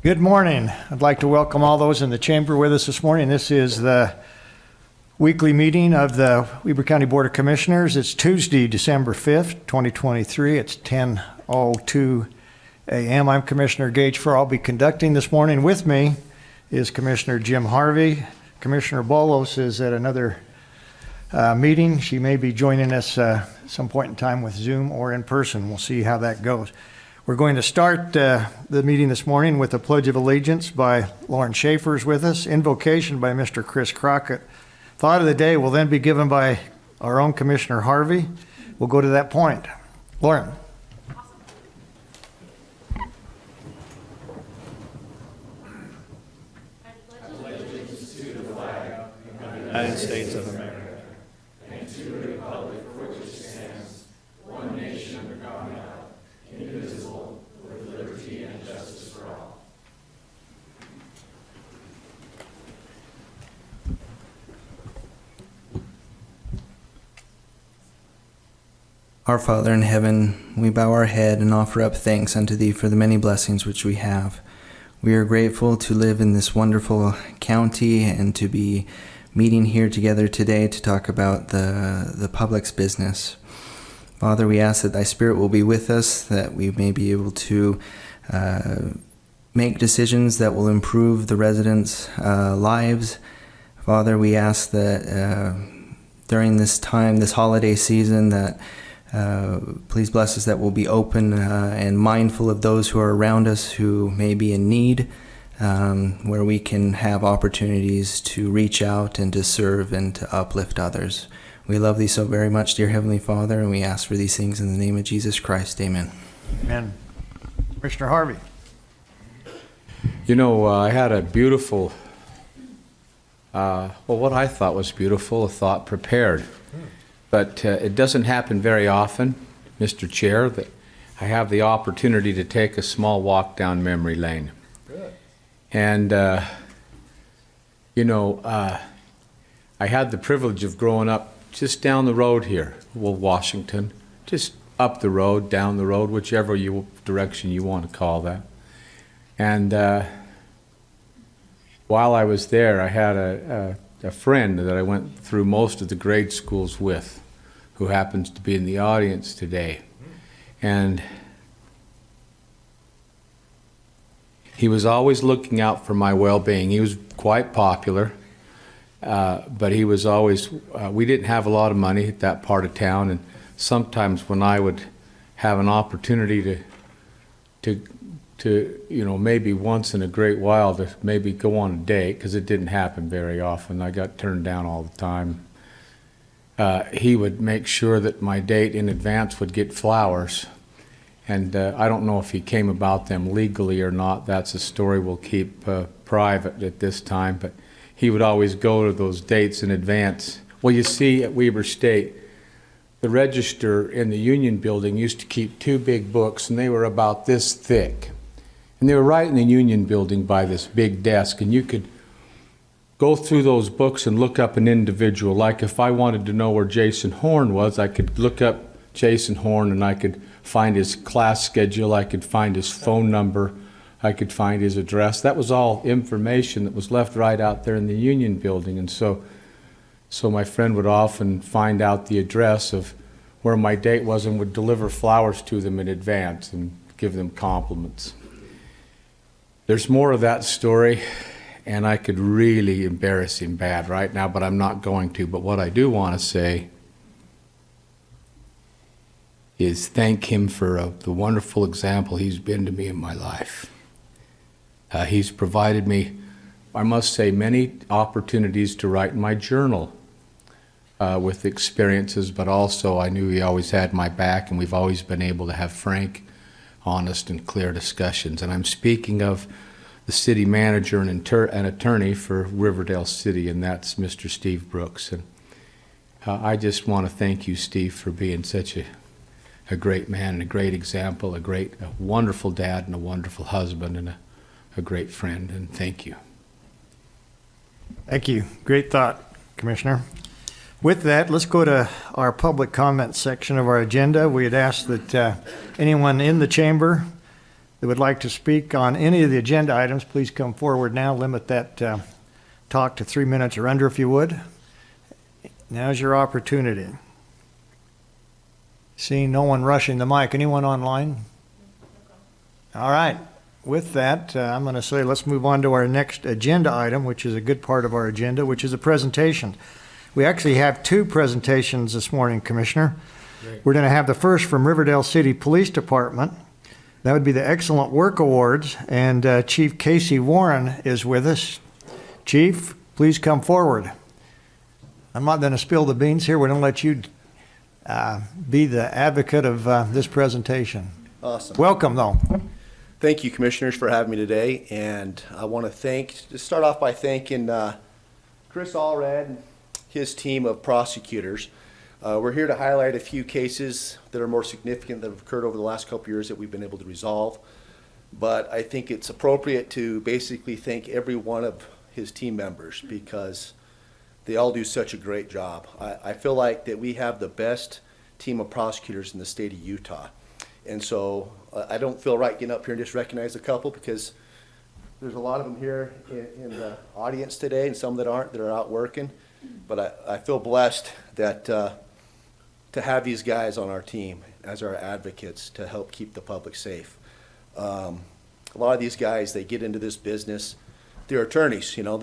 Good morning. I'd like to welcome all those in the chamber with us this morning. This is the weekly meeting of the Weber County Board of Commissioners. It's Tuesday, December 5th, 2023. It's 10:02 a.m. I'm Commissioner Gage Furr. I'll be conducting this morning. With me is Commissioner Jim Harvey. Commissioner Bolos is at another meeting. She may be joining us some point in time with Zoom or in person. We'll see how that goes. We're going to start the meeting this morning with a Pledge of Allegiance by Lauren Schaefer's with us, invocation by Mr. Chris Crockett. Thought of the day will then be given by our own Commissioner Harvey. We'll go to that point. Lauren. United States of America, and to the republic for which it stands, one nation under God, indivisible, with liberty and justice for all. Our Father in heaven, we bow our head and offer up thanks unto Thee for the many blessings which we have. We are grateful to live in this wonderful county and to be meeting here together today to talk about the public's business. Father, we ask that Thy Spirit will be with us, that we may be able to make decisions that will improve the residents' lives. Father, we ask that during this time, this holiday season, that please bless us that we'll be open and mindful of those who are around us who may be in need, where we can have opportunities to reach out and to serve and to uplift others. We love Thee so very much, dear Heavenly Father, and we ask for these things in the name of Jesus Christ. Amen. Amen. Commissioner Harvey. You know, I had a beautiful, what I thought was beautiful, a thought prepared. But it doesn't happen very often, Mr. Chair, that I have the opportunity to take a small walk down memory lane. Good. And, I had the privilege of growing up just down the road here, Washington, just up the road, down the road, whichever direction you want to call that. And while I was there, I had a friend that I went through most of the grade schools with, who happens to be in the audience today. And he was always looking out for my well-being. He was quite popular, but he was always, we didn't have a lot of money at that part of town, and sometimes when I would have an opportunity to maybe once in a great while to maybe go on a date, because it didn't happen very often. I got turned down all the time. He would make sure that my date in advance would get flowers. And I don't know if he came about them legally or not. That's a story we'll keep private at this time. But he would always go to those dates in advance. Well, you see, at Weber State, the register in the Union Building used to keep two big books, and they were about this thick. And they were right in the Union Building by this big desk, and you could go through those books and look up an individual. Like if I wanted to know where Jason Horn was, I could look up Jason Horn and I could find his class schedule, I could find his phone number, I could find his address. That was all information that was left right out there in the Union Building. And so my friend would often find out the address of where my date was and would deliver flowers to them in advance and give them compliments. There's more of that story, and I could really embarrass him bad right now, but I'm not going to. But what I do want to say is thank him for the wonderful example he's been to me in my life. He's provided me, I must say, many opportunities to write in my journal with experiences, but also I knew he always had my back, and we've always been able to have frank, honest, and clear discussions. And I'm speaking of the city manager and attorney for Riverdale City, and that's Mr. Steve Brooks. And I just want to thank you, Steve, for being such a great man and a great example, a wonderful dad and a wonderful husband and a great friend, and thank you. Thank you. Great thought, Commissioner. With that, let's go to our public comment section of our agenda. We had asked that anyone in the chamber that would like to speak on any of the agenda items, please come forward now. Limit that talk to 3 minutes or under if you would. Now's your opportunity. Seeing no one rushing the mic. Anyone online? All right. With that, I'm going to say let's move on to our next agenda item, which is a good part of our agenda, which is a presentation. We actually have two presentations this morning, Commissioner. Great. We're going to have the first from Riverdale City Police Department. That would be the Excellent Work Awards, and Chief Casey Warren is with us. Chief, please come forward. I'm not going to spill the beans here. We're going to let you be the advocate of this presentation. Awesome. Welcome, though. Thank you, commissioners, for having me today. And I want to start off by thanking Chris Allred and his team of prosecutors. We're here to highlight a few cases that are more significant that have occurred over the last couple of years that we've been able to resolve. But I think it's appropriate to basically thank every one of his team members because they all do such a great job. I feel like that we have the best team of prosecutors in the state of Utah. And so I don't feel right getting up here and just recognize a couple because there's a lot of them here in the audience today and some that aren't, that are out working. But I feel blessed that to have these guys on our team as our advocates to help keep the public safe. A lot of these guys, they get into this business, they're attorneys, you know,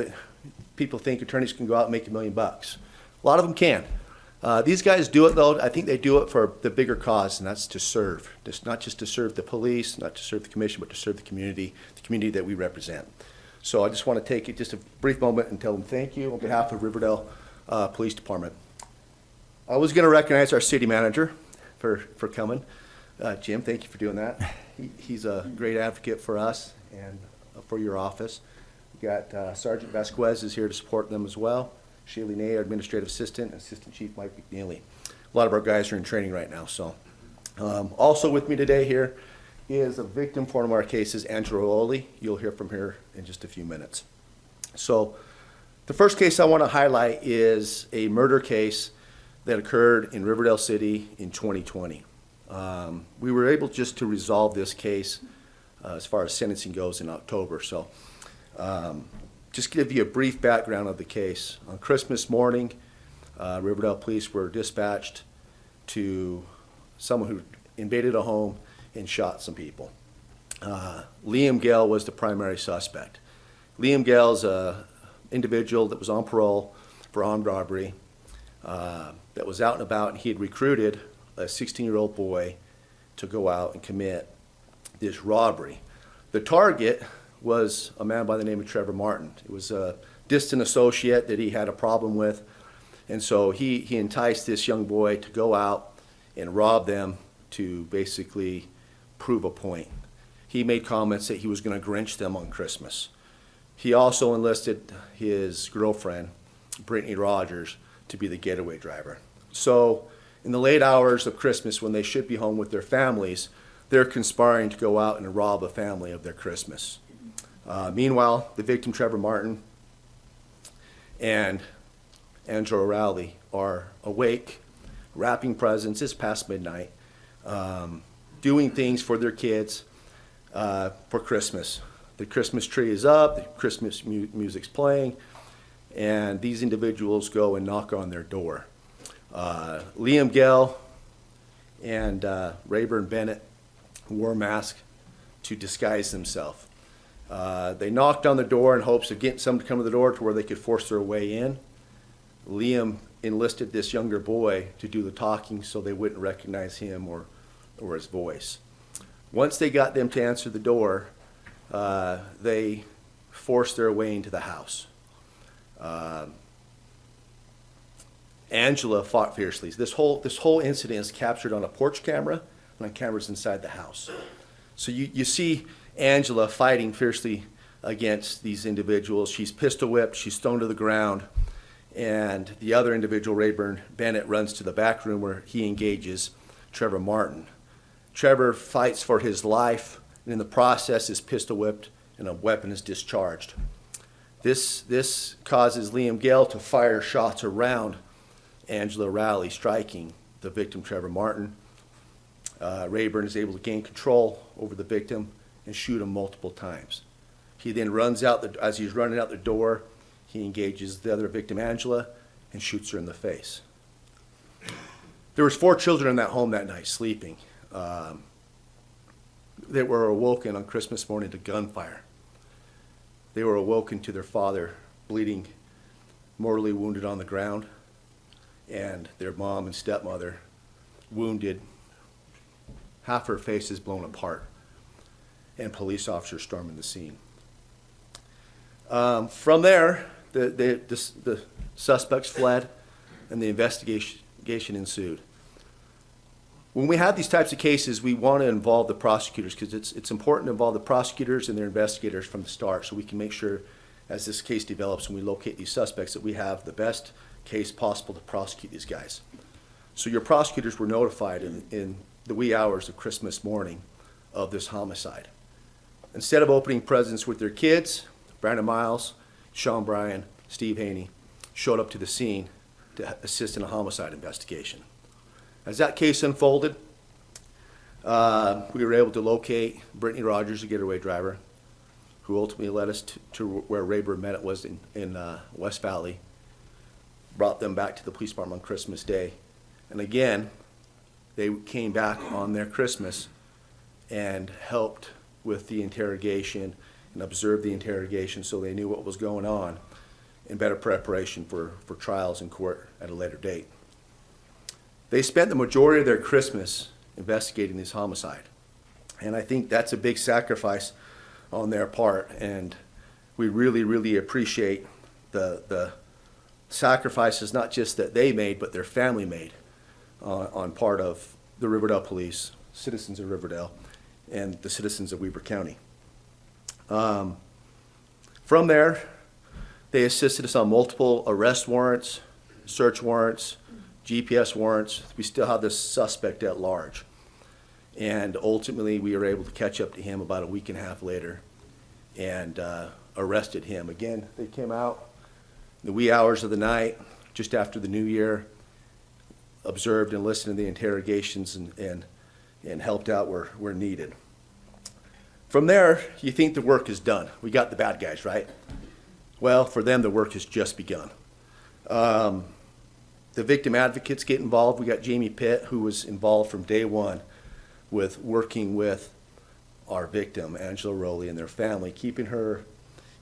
people think attorneys can go out and make $1 million. A lot of them can. These guys do it though, I think they do it for the bigger cause, and that's to serve. Just not just to serve the police, not to serve the commission, but to serve the community that we represent. So I just want to take just a brief moment and tell them thank you on behalf of Riverdale Police Department. I was going to recognize our city manager for coming. Jim, thank you for doing that. He's a great advocate for us and for your office. We got Sergeant Vasquez is here to support them as well. Shaylee Nay, our administrative assistant, Assistant Chief Mike McNeely. A lot of our guys are in training right now. So, also with me today here is a victim for one of our cases, Angela Oli. You'll hear from her in just a few minutes. So, the first case I want to highlight is a murder case that occurred in Riverdale City in 2020. We were able just to resolve this case as far as sentencing goes in October. So. Just give you a brief background of the case. On Christmas morning, Riverdale police were dispatched to someone who invaded a home and shot some people. Liam Gale was the primary suspect. Liam Gale's an individual that was on parole for armed robbery, that was out and about, and he had recruited a 16-year-old boy to go out and commit this robbery. The target was a man by the name of Trevor Martin. It was a distant associate that he had a problem with, and so he enticed this young boy to go out and rob them to basically prove a point. He made comments that he was going to Grinch them on Christmas. He also enlisted his girlfriend, Brittany Rogers, to be the getaway driver. So in the late hours of Christmas when they should be home with their families, they're conspiring to go out and rob a family of their Christmas. Meanwhile, the victim, Trevor Martin, and Angela Rowley are awake, wrapping presents. It's past midnight, doing things for their kids for Christmas. The Christmas tree is up, the Christmas music's playing, and these individuals go and knock on their door. Liam Gale and Rayburn Bennett wore masks to disguise themselves. They knocked on the door in hopes of getting someone to come to the door to where they could force their way in. Liam enlisted this younger boy to do the talking so they wouldn't recognize him or his voice. Once they got them to answer the door, they forced their way into the house. Angela fought fiercely. This whole incident is captured on a porch camera and on cameras inside the house. So you see Angela fighting fiercely against these individuals. She's pistol whipped, she's thrown to the ground, and the other individual, Rayburn Bennett, runs to the back room where he engages Trevor Martin. Trevor fights for his life, and in the process is pistol whipped and a weapon is discharged. This causes Liam Gale to fire shots around Angela Rowley, striking the victim, Trevor Martin. Rayburn is able to gain control over the victim and shoot him multiple times. He then runs out, as he's running out the door, he engages the other victim, Angela, and shoots her in the face. There was 4 children in that home that night sleeping. They were awoken on Christmas morning to gunfire. They were awoken to their father bleeding, mortally wounded on the ground, and their mom and stepmother wounded, half her face is blown apart, and police officers storming the scene. From there, the suspects fled, and the investigation ensued. When we have these types of cases, we want to involve the prosecutors because it's important to involve the prosecutors and their investigators from the start so we can make sure as this case develops and we locate these suspects that we have the best case possible to prosecute these guys. So your prosecutors were notified in the wee hours of Christmas morning of this homicide. Instead of opening presents with their kids, Brandon Miles, Sean Bryan, Steve Haney showed up to the scene to assist in a homicide investigation. As that case unfolded, we were able to locate Brittany Rogers, the getaway driver, who ultimately led us to where WEBER met it was in West Valley, brought them back to the police department on Christmas Day. And again, they came back on their Christmas and helped with the interrogation and observed the interrogation so they knew what was going on in better preparation for trials in court at a later date. They spent the majority of their Christmas investigating this homicide. And I think that's a big sacrifice on their part. And we really, really appreciate the sacrifices, not just that they made, but their family made on part of the Riverdale Police, citizens of Riverdale, and the citizens of Weber County. From there, they assisted us on multiple arrest warrants, search warrants, GPS warrants. We still have this suspect at large. And ultimately, we were able to catch up to him about a week and a half later and arrested him. Again, they came out in the wee hours of the night, just after the new year, observed and listened to the interrogations and helped out where needed. From there, you think the work is done. We got the bad guys, right? Well, for them, the work has just begun. The victim advocates get involved. We got Jamie Pitt, who was involved from day one with working with our victim, Angela Rowley, and their family, keeping her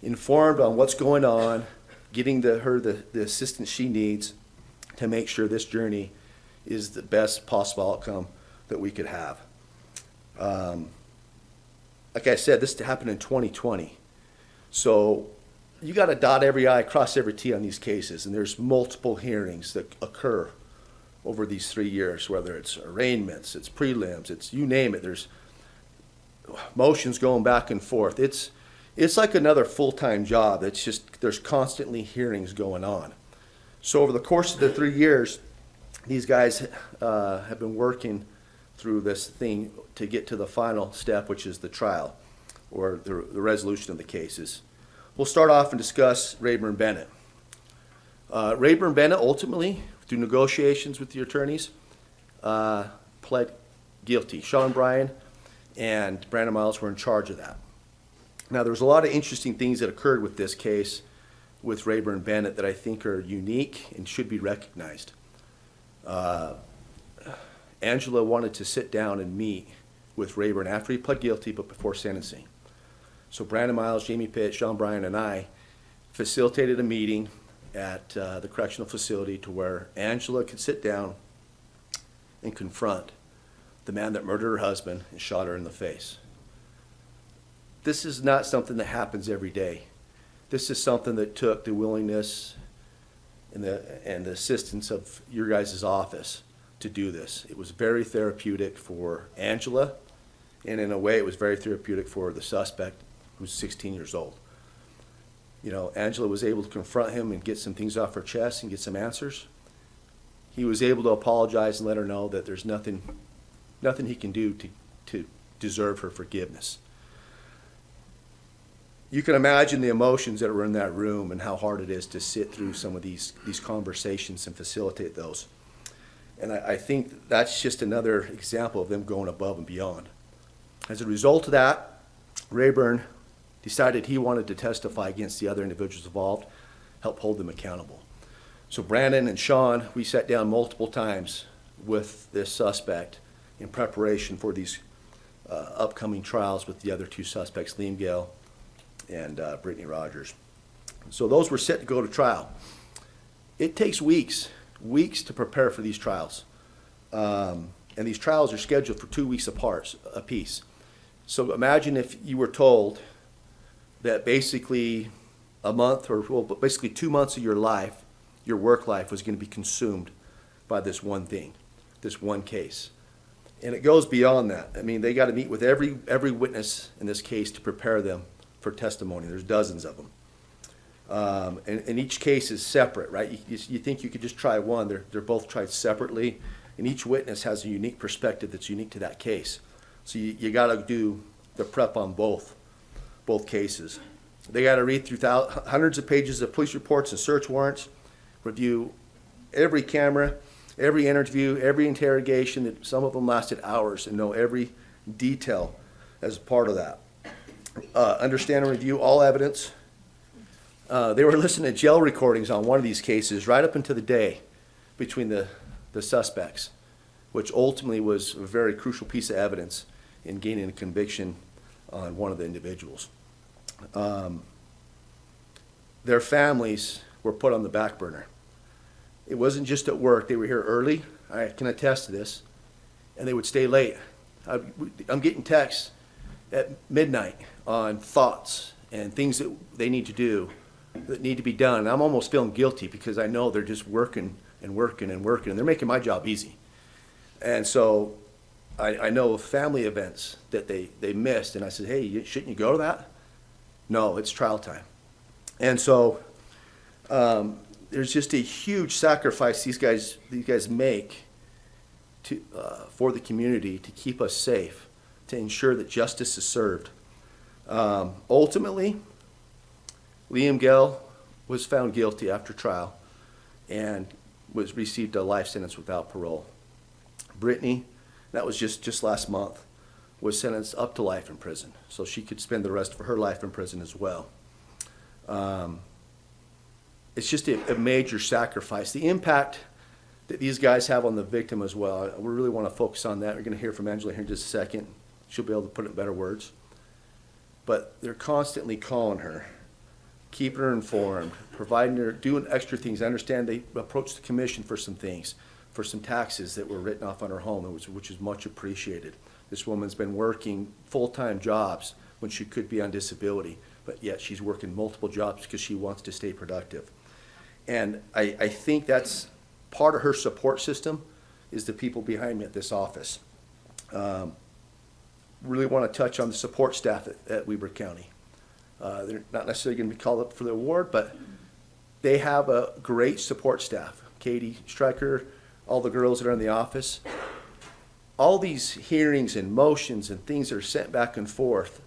informed on what's going on, getting her the assistance she needs to make sure this journey is the best possible outcome that we could have. Like I said, this happened in 2020. So you got to dot every I, cross every T on these cases, and there's multiple hearings that occur over these 3 years, whether it's arraignments, it's prelims, it's you name it. There's motions going back and forth. It's like another full-time job. It's just there's constantly hearings going on. So over the course of the 3 years, these guys have been working through this thing to get to the final step, which is the trial or the resolution of the cases. We'll start off and discuss Rayburn Bennett. Rayburn Bennett ultimately, through negotiations with the attorneys, pled guilty. Sean Bryan and Brandon Miles were in charge of that. Now, there was a lot of interesting things that occurred with this case with Rayburn Bennett that I think are unique and should be recognized. Angela wanted to sit down and meet with Rayburn after he pled guilty, but before sentencing. So Brandon Miles, Jamie Pitt, Sean Bryan, and I facilitated a meeting at the correctional facility to where Angela could sit down and confront the man that murdered her husband and shot her in the face. This is not something that happens every day. This is something that took the willingness and the assistance of your guys' office to do this. It was very therapeutic for Angela, and in a way it was very therapeutic for the suspect, who's 16 years old. You know, Angela was able to confront him and get some things off her chest and get some answers. He was able to apologize and let her know that there's nothing he can do to deserve her forgiveness. You can imagine the emotions that were in that room and how hard it is to sit through some of these conversations and facilitate those. And I think that's just another example of them going above and beyond. As a result of that, Rayburn decided he wanted to testify against the other individuals involved, help hold them accountable. So Brandon and Sean, we sat down multiple times with this suspect in preparation for these upcoming trials with the other two suspects, Liam Gale and Brittany Rogers. So those were set to go to trial. It takes weeks to prepare for these trials. And these trials are scheduled for 2 weeks apart, apiece. So imagine if you were told that basically a month or well, basically 2 months of your life, your work life was going to be consumed by this one thing, this one case. And it goes beyond that. I mean, they got to meet with every witness in this case to prepare them for testimony. There's dozens of them. And each case is separate, right? You think you could just try one. They're both tried separately. And each witness has a unique perspective that's unique to that case. So you got to do the prep on both cases. They got to read through hundreds of pages of police reports and search warrants, review every camera, every interview, every interrogation, that some of them lasted hours, and know every detail as part of that. Understand and review all evidence. They were listening to jail recordings on one of these cases right up until the day between the suspects, which ultimately was a very crucial piece of evidence in gaining a conviction on one of the individuals. Their families were put on the back burner. It wasn't just at work. They were here early. I can attest to this. And they would stay late. I'm getting texts at midnight on thoughts and things that they need to do, that need to be done. And I'm almost feeling guilty because I know they're just working and working and working, and they're making my job easy. And so I know of family events that they missed, and I said, hey, shouldn't you go to that? No, it's trial time. And so there's just a huge sacrifice these guys make for the community to keep us safe, to ensure that justice is served. Ultimately, Liam Gale was found guilty after trial and received a life sentence without parole. Brittany, that was just last month, was sentenced up to life in prison, so she could spend the rest of her life in prison as well. It's just a major sacrifice. The impact that these guys have on the victim as well, we really want to focus on that. We're going to hear from Angela here in just a second. She'll be able to put it in better words. But they're constantly calling her, keeping her informed, providing her, doing extra things. I understand they approached the commission for some things, for some taxes that were written off on her home, which is much appreciated. This woman's been working full-time jobs when she could be on disability, but yet she's working multiple jobs because she wants to stay productive. And I think that's part of her support system is the people behind me at this office. Really want to touch on the support staff at Weber County. They're not necessarily going to be called up for the award, but they have a great support staff. Katie Stryker, all the girls that are in the office. All these hearings and motions and things that are sent back and forth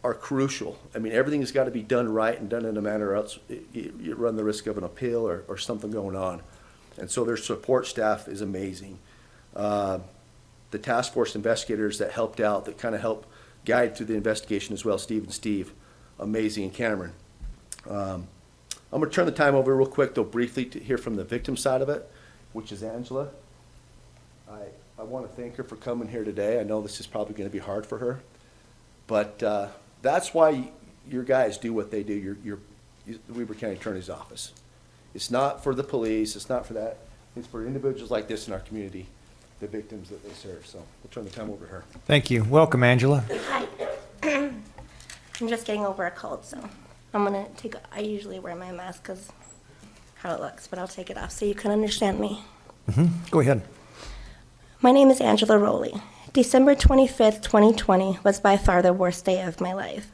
are crucial. I mean, everything has got to be done right and done in a manner, or else you run the risk of an appeal or something going on. And so their support staff is amazing. The task force investigators that helped out, that kind of helped guide through the investigation as well, Steve and Steve, amazing, and Cameron. I'm going to turn the time over real quick, though, briefly to hear from the victim side of it, which is Angela. I want to thank her for coming here today. I know this is probably going to be hard for her, but that's why your guys do what they do, the Weber County Attorney's Office. It's not for the police, it's not for that. It's for individuals like this in our community, the victims that they serve. So we'll turn the time over to her. Thank you. Welcome, Angela. Hi. I'm just getting over a cold, so I'm going to I usually wear my mask because how it looks, but I'll take it off so you can understand me. Go ahead. My name is Angela Rowley. December 25th, 2020 was by far the worst day of my life.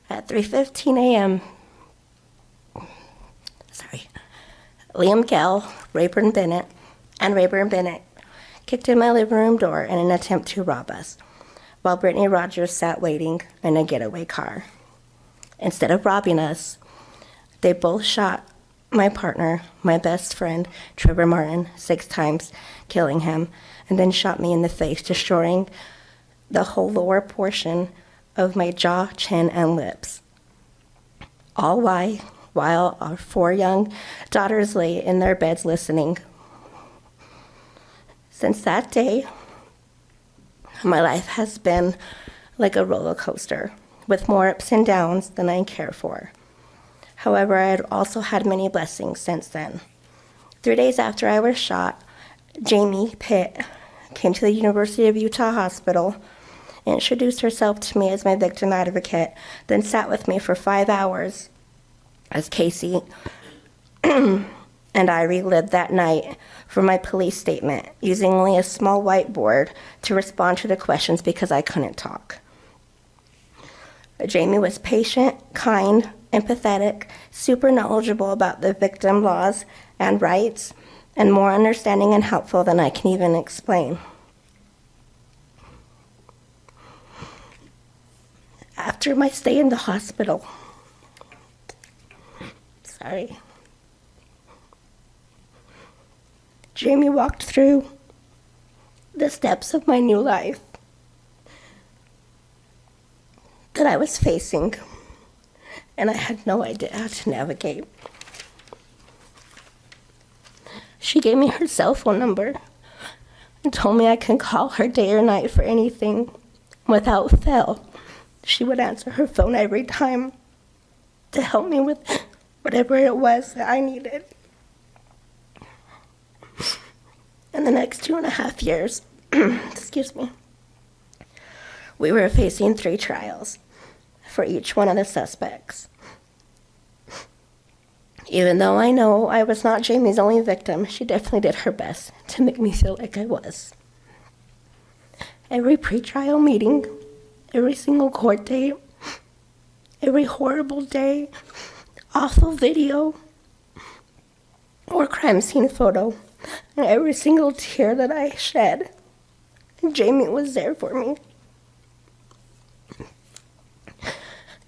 At 3:15 a.m., Liam Gale, Rayburn Bennett kicked in my living room door in an attempt to rob us, while Brittany Rogers sat waiting in a getaway car. Instead of robbing us, they both shot my partner, my best friend, Trevor Martin, 6 times, killing him, and then shot me in the face, destroying the whole lower portion of my jaw, chin, and lips. All while our 4 young daughters lay in their beds listening. Since that day, my life has been like a roller coaster, with more ups and downs than I care for. However, I had also had many blessings since then. 3 days after I was shot, Jamie Pitt came to the University of Utah Hospital, introduced herself to me as my victim advocate, then sat with me for 5 hours as Casey and I relived that night for my police statement, using only a small whiteboard to respond to the questions because I couldn't talk. Jamie was patient, kind, empathetic, super knowledgeable about the victim laws and rights, and more understanding and helpful than I can even explain. After my stay in the hospital, Jamie walked through the steps of my new life that I was facing, and I had no idea how to navigate. She gave me her cell phone number and told me I can call her day or night for anything. Without fail, she would answer her phone every time to help me with whatever it was that I needed. In the next 2.5 years, excuse me, we were facing 3 trials for each one of the suspects. Even though I know I was not Jamie's only victim, she definitely did her best to make me feel like I was. Every pretrial meeting, every single court date, every horrible day, awful video, or crime scene photo, and every single tear that I shed, Jamie was there for me.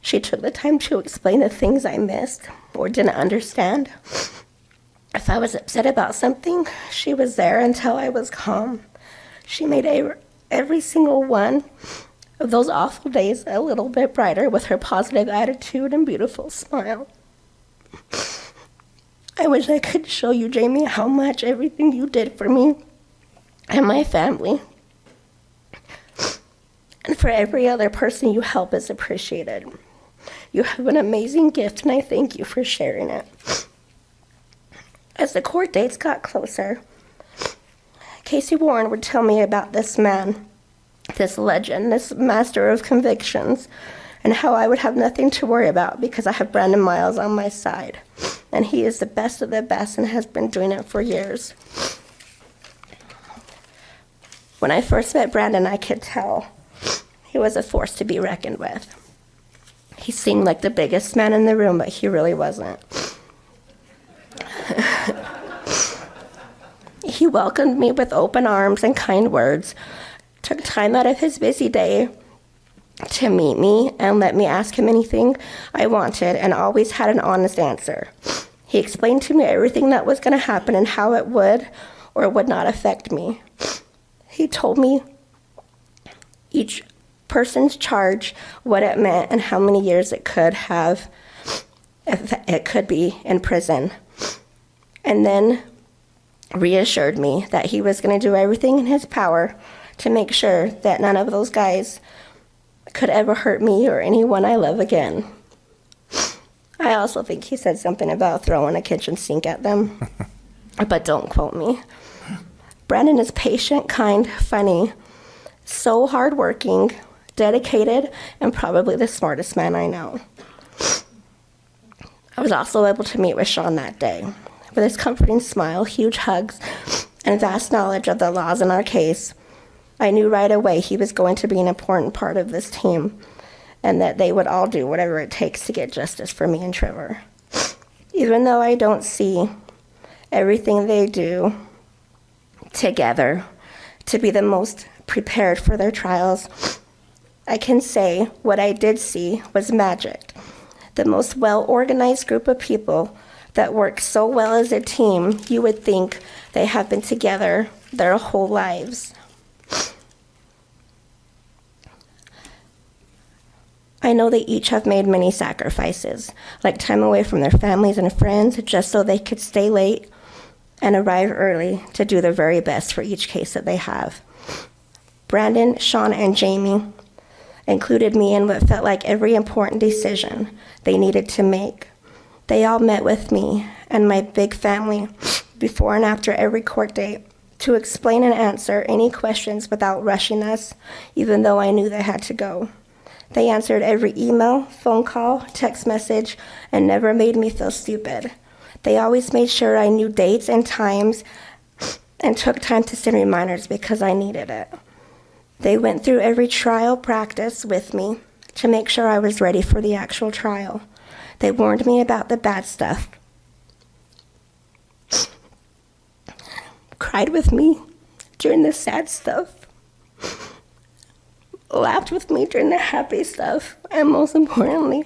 She took the time to explain the things I missed or didn't understand. If I was upset about something, she was there until I was calm. She made every single one of those awful days a little bit brighter with her positive attitude and beautiful smile. I wish I could show you, Jamie, how much everything you did for me and my family and for every other person you help is appreciated. You have an amazing gift, and I thank you for sharing it. As the court dates got closer, Casey Warren would tell me about this man, this legend, this master of convictions, and how I would have nothing to worry about because I have Brandon Miles on my side. And he is the best of the best and has been doing it for years. When I first met Brandon, I could tell he was a force to be reckoned with. He seemed like the biggest man in the room, but he really wasn't. He welcomed me with open arms and kind words, took time out of his busy day to meet me and let me ask him anything I wanted, and always had an honest answer. He explained to me everything that was going to happen and how it would or would not affect me. He told me each person's charge, what it meant, and how many years it could have, if it could be in prison. And then reassured me that he was going to do everything in his power to make sure that none of those guys could ever hurt me or anyone I love again. I also think he said something about throwing a kitchen sink at them, but don't quote me. Brandon is patient, kind, funny, so hardworking, dedicated, and probably the smartest man I know. I was also able to meet with Sean that day. With his comforting smile, huge hugs, and vast knowledge of the laws in our case, I knew right away he was going to be an important part of this team, and that they would all do whatever it takes to get justice for me and Trevor. Even though I don't see everything they do together to be the most prepared for their trials, I can say what I did see was magic. The most well-organized group of people that work so well as a team, you would think they have been together their whole lives. I know they each have made many sacrifices, like time away from their families and friends, just so they could stay late and arrive early to do their very best for each case that they have. Brandon, Sean, and Jamie included me in what felt like every important decision they needed to make. They all met with me and my big family before and after every court date to explain and answer any questions without rushing us, even though I knew they had to go. They answered every email, phone call, text message, and never made me feel stupid. They always made sure I knew dates and times and took time to send reminders because I needed it. They went through every trial practice with me to make sure I was ready for the actual trial. They warned me about the bad stuff, cried with me during the sad stuff, laughed with me during the happy stuff, and most importantly,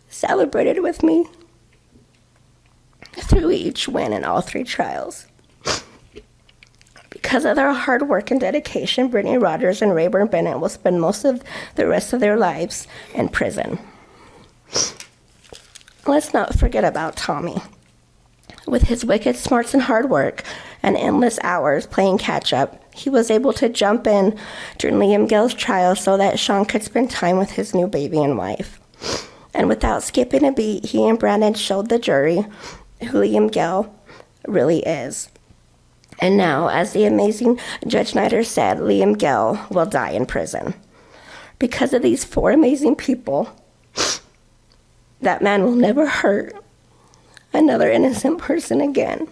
celebrated with me through each win in all 3 trials. Because of their hard work and dedication, Brittany Rogers and Rayburn Bennett will spend most of the rest of their lives in prison. Let's not forget about Tommy. With his wicked smarts and hard work and endless hours playing catch-up, he was able to jump in during Liam Gell's trial so that Sean could spend time with his new baby and wife. And without skipping a beat, he and Brandon showed the jury who Liam Gell really is. And now, as the amazing Judge Snyder said, Liam Gell will die in prison. Because of these 4 amazing people, that man will never hurt another innocent person again.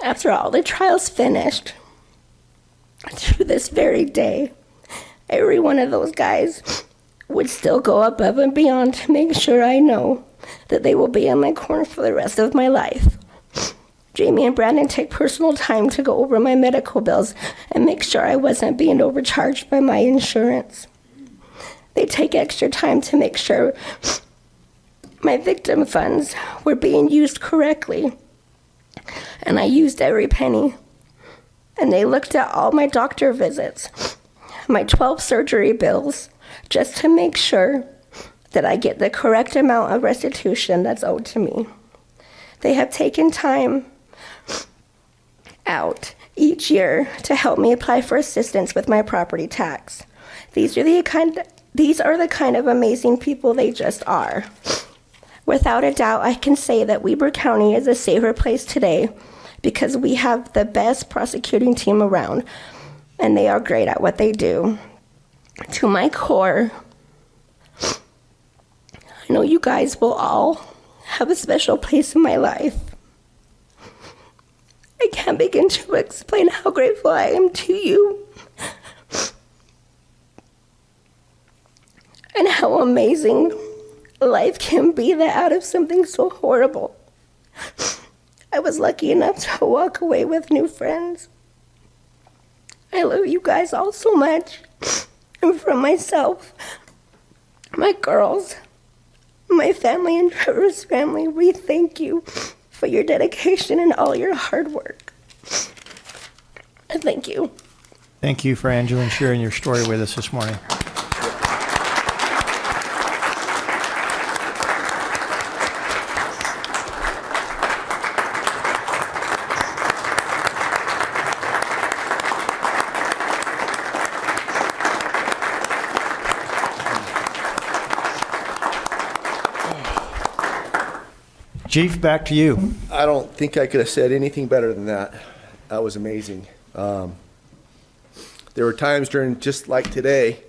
After all the trials finished, to this very day, every one of those guys would still go above and beyond to make sure I know that they will be in my corner for the rest of my life. Jamie and Brandon take personal time to go over my medical bills and make sure I wasn't being overcharged by my insurance. They take extra time to make sure my victim funds were being used correctly, and I used every penny. And they looked at all my doctor visits, my 12 surgery bills, just to make sure that I get the correct amount of restitution that's owed to me. They have taken time out each year to help me apply for assistance with my property tax. These are the kind of amazing people they just are. Without a doubt, I can say that Weber County is a safer place today because we have the best prosecuting team around, and they are great at what they do. To my core, I know you guys will all have a special place in my life. I can't begin to explain how grateful I am to you and how amazing life can be that out of something so horrible, I was lucky enough to walk away with new friends. I love you guys all so much. And from myself, my girls, my family, and Trevor's family, we thank you for your dedication and all your hard work. Thank you. Thank you for Angela and sharing your story with us this morning. Chief, back to you. I don't think I could have said anything better than that. That was amazing. There were times during, just like today,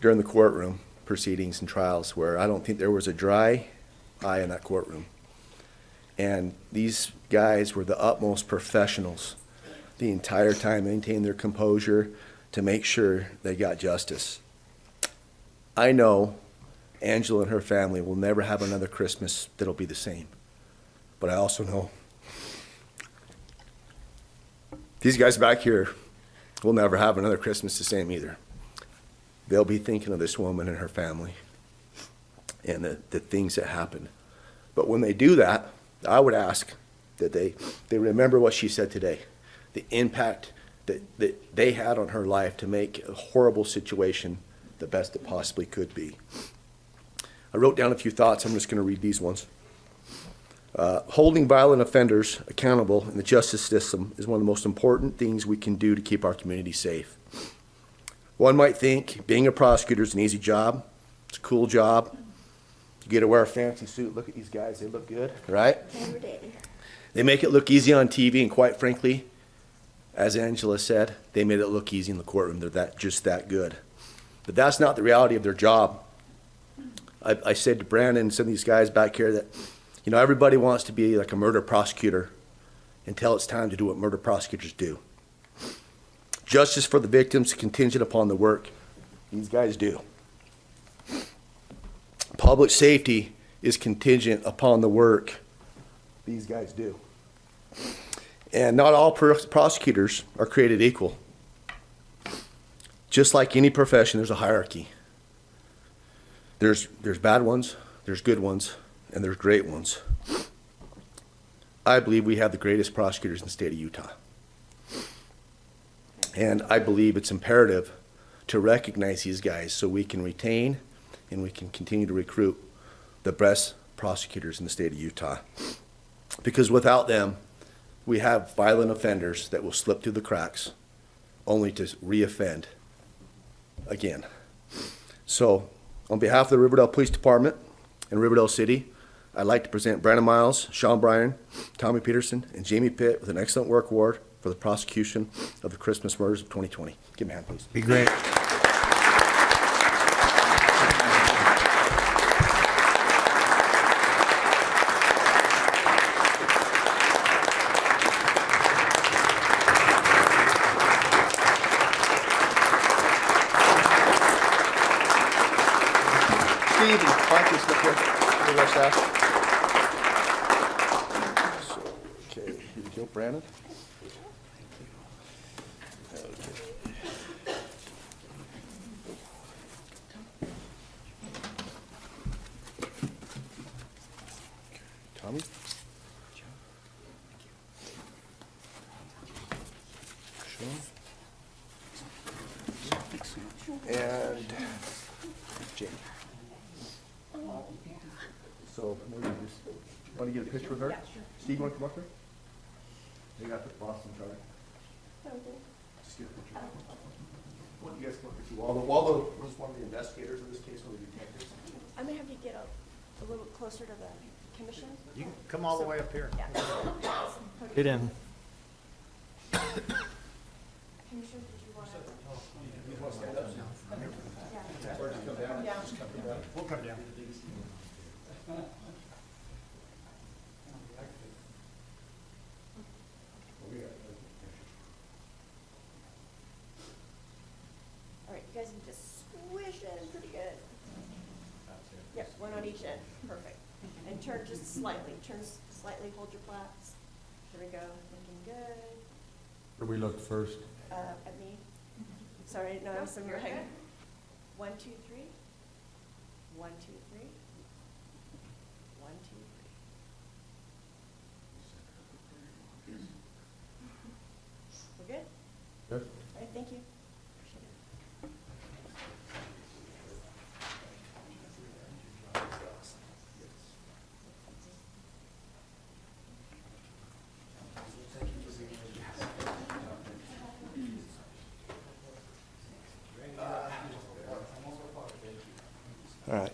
during the courtroom proceedings and trials where I don't think there was a dry eye in that courtroom. And these guys were the utmost professionals the entire time, maintained their composure to make sure they got justice. I know Angela and her family will never have another Christmas that'll be the same. But I also know these guys back here will never have another Christmas the same either. They'll be thinking of this woman and her family and the things that happened. But when they do that, I would ask that they remember what she said today, the impact that they had on her life to make a horrible situation the best it possibly could be. I wrote down a few thoughts. I'm just going to read these ones. Holding violent offenders accountable in the justice system is one of the most important things we can do to keep our community safe. One might think being a prosecutor is an easy job. It's a cool job. You get to wear a fancy suit. Look at these guys. They look good, right? Every day. They make it look easy on TV, and quite frankly, as Angela said, they made it look easy in the courtroom. They're just that good. But that's not the reality of their job. I said to Brandon and some of these guys back here that, you know, everybody wants to be like a murder prosecutor until it's time to do what murder prosecutors do. Justice for the victims is contingent upon the work these guys do. Public safety is contingent upon the work these guys do. And not all prosecutors are created equal. Just like any profession, there's a hierarchy. There's bad ones, there's good ones, and there's great ones. I believe we have the greatest prosecutors in the state of Utah. And I believe it's imperative to recognize these guys so we can retain and we can continue to recruit the best prosecutors in the state of Utah. Because without them, we have violent offenders that will slip through the cracks only to reoffend again. So, on behalf of the Riverdale Police Department and Riverdale City, I'd like to present Brandon Miles, Sean Bryan, Tommy Peterson, and Jamie Pitt with an excellent work award for the prosecution of the Christmas murders of 2020. Give me a hand, please. Be great. Steve and Mike, just look here. The rest out. So, okay, here we go, Brandon. Tommy? Sean? And Jamie. So maybe just want to get a picture with her? Yeah, sure. Steve, you want to come up here? They got the Boston chart. Just get a picture. Well, you guys come up here too. Waldo was one of the investigators in this case, one of the detectives. I'm gonna have you get a little closer to the commission. You can come all the way up here. Yeah. Get in. Commissioner, did you want to? You want to stand up? Or just come down? Yeah. Just come down. We'll come down. All right, you guys need to squish in pretty good. Yep, one on each end, perfect. And turn just slightly, slightly, hold your plaits. There we go, looking good. Where we look first? At me. Sorry, I didn't know I was somewhere. 1, 2, 3. 1, 2, 3. 1, 2, 3. We're good? Good. All right, thank you. Appreciate it. All right.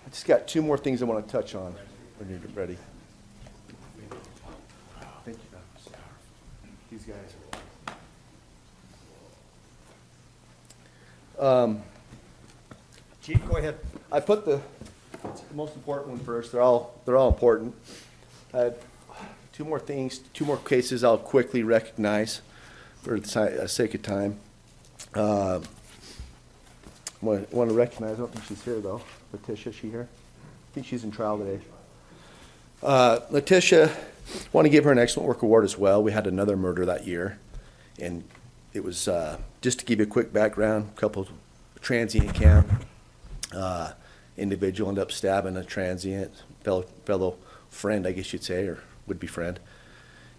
I just got two more things I want to touch on when you're ready. Thank you. These guys. Chief, go ahead. I put the most important one first. They're all important. I had two more things, two more cases I'll quickly recognize for the sake of time. I want to recognize, I don't think she's here though. Letitia, is she here? I think she's in trial today. Letitia, want to give her an excellent work award as well. We had another murder that year, and it was, just to give you a quick background, a couple transient camp, individual ended up stabbing a transient, fellow friend, I guess you'd say, or would-be friend,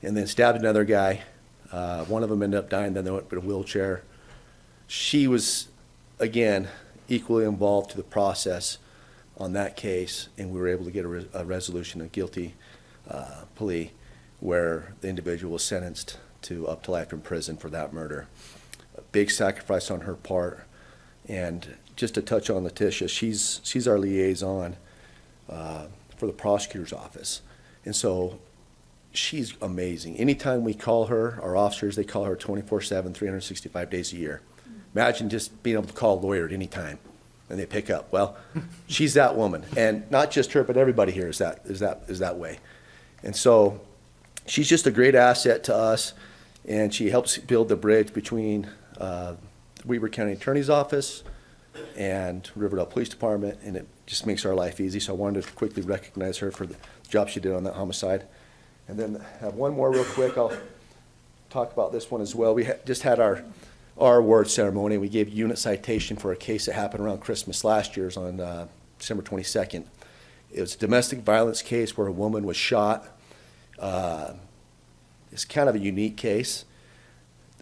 and then stabbed another guy. One of them ended up dying, then they went in a wheelchair. She was, again, equally involved to the process on that case, and we were able to get a resolution, a guilty plea, where the individual was sentenced to up to life in prison for that murder. A big sacrifice on her part. And just to touch on Letitia, she's our liaison for the prosecutor's office. And so she's amazing. Anytime we call her, our officers, they call her 24/7, 365 days a year. Imagine just being able to call a lawyer at any time and they pick up. Well, she's that woman. And not just her, but everybody here is that way. And so she's just a great asset to us, and she helps build the bridge between the Weber County Attorney's Office and Riverdale Police Department, and it just makes our life easy. So I wanted to quickly recognize her for the job she did on that homicide. And then have one more real quick. I'll talk about this one as well. We just had our award ceremony. We gave a unit citation for a case that happened around Christmas last year. It was on December 22nd. It was a domestic violence case where a woman was shot. It's kind of a unique case.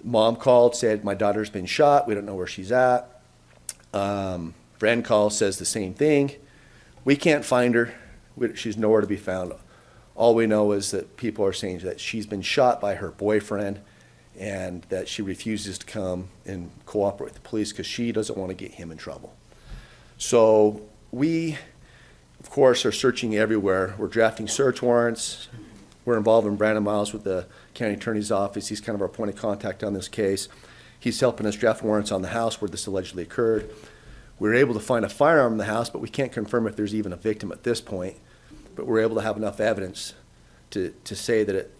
Mom called, said, my daughter's been shot. We don't know where she's at. Friend calls, says the same thing. We can't find her. She's nowhere to be found. All we know is that people are saying that she's been shot by her boyfriend and that she refuses to come and cooperate with the police because she doesn't want to get him in trouble. So we, of course, are searching everywhere. We're drafting search warrants. We're involved in Brandon Miles with the county attorney's office. He's kind of our point of contact on this case. He's helping us draft warrants on the house where this allegedly occurred. We were able to find a firearm in the house, but we can't confirm if there's even a victim at this point. But we're able to have enough evidence to say that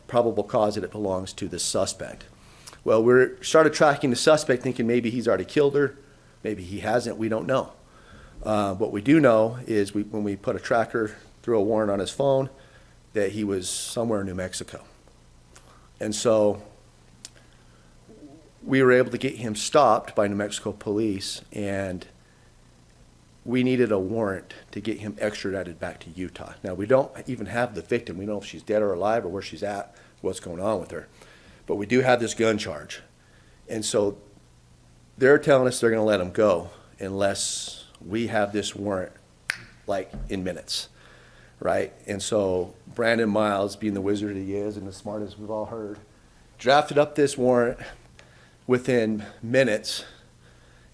probable cause that it belongs to the suspect. Well, we started tracking the suspect thinking maybe he's already killed her, maybe he hasn't, we don't know. What we do know is when we put a tracker through a warrant on his phone, that he was somewhere in New Mexico. And so we were able to get him stopped by New Mexico police, and we needed a warrant to get him extradited back to Utah. Now, we don't even have the victim. We don't know if she's dead or alive or where she's at, what's going on with her. But we do have this gun charge. And so they're telling us they're going to let him go unless we have this warrant, like, in minutes, right? And so Brandon Miles, being the wizard he is and the smart as we've all heard, drafted up this warrant within minutes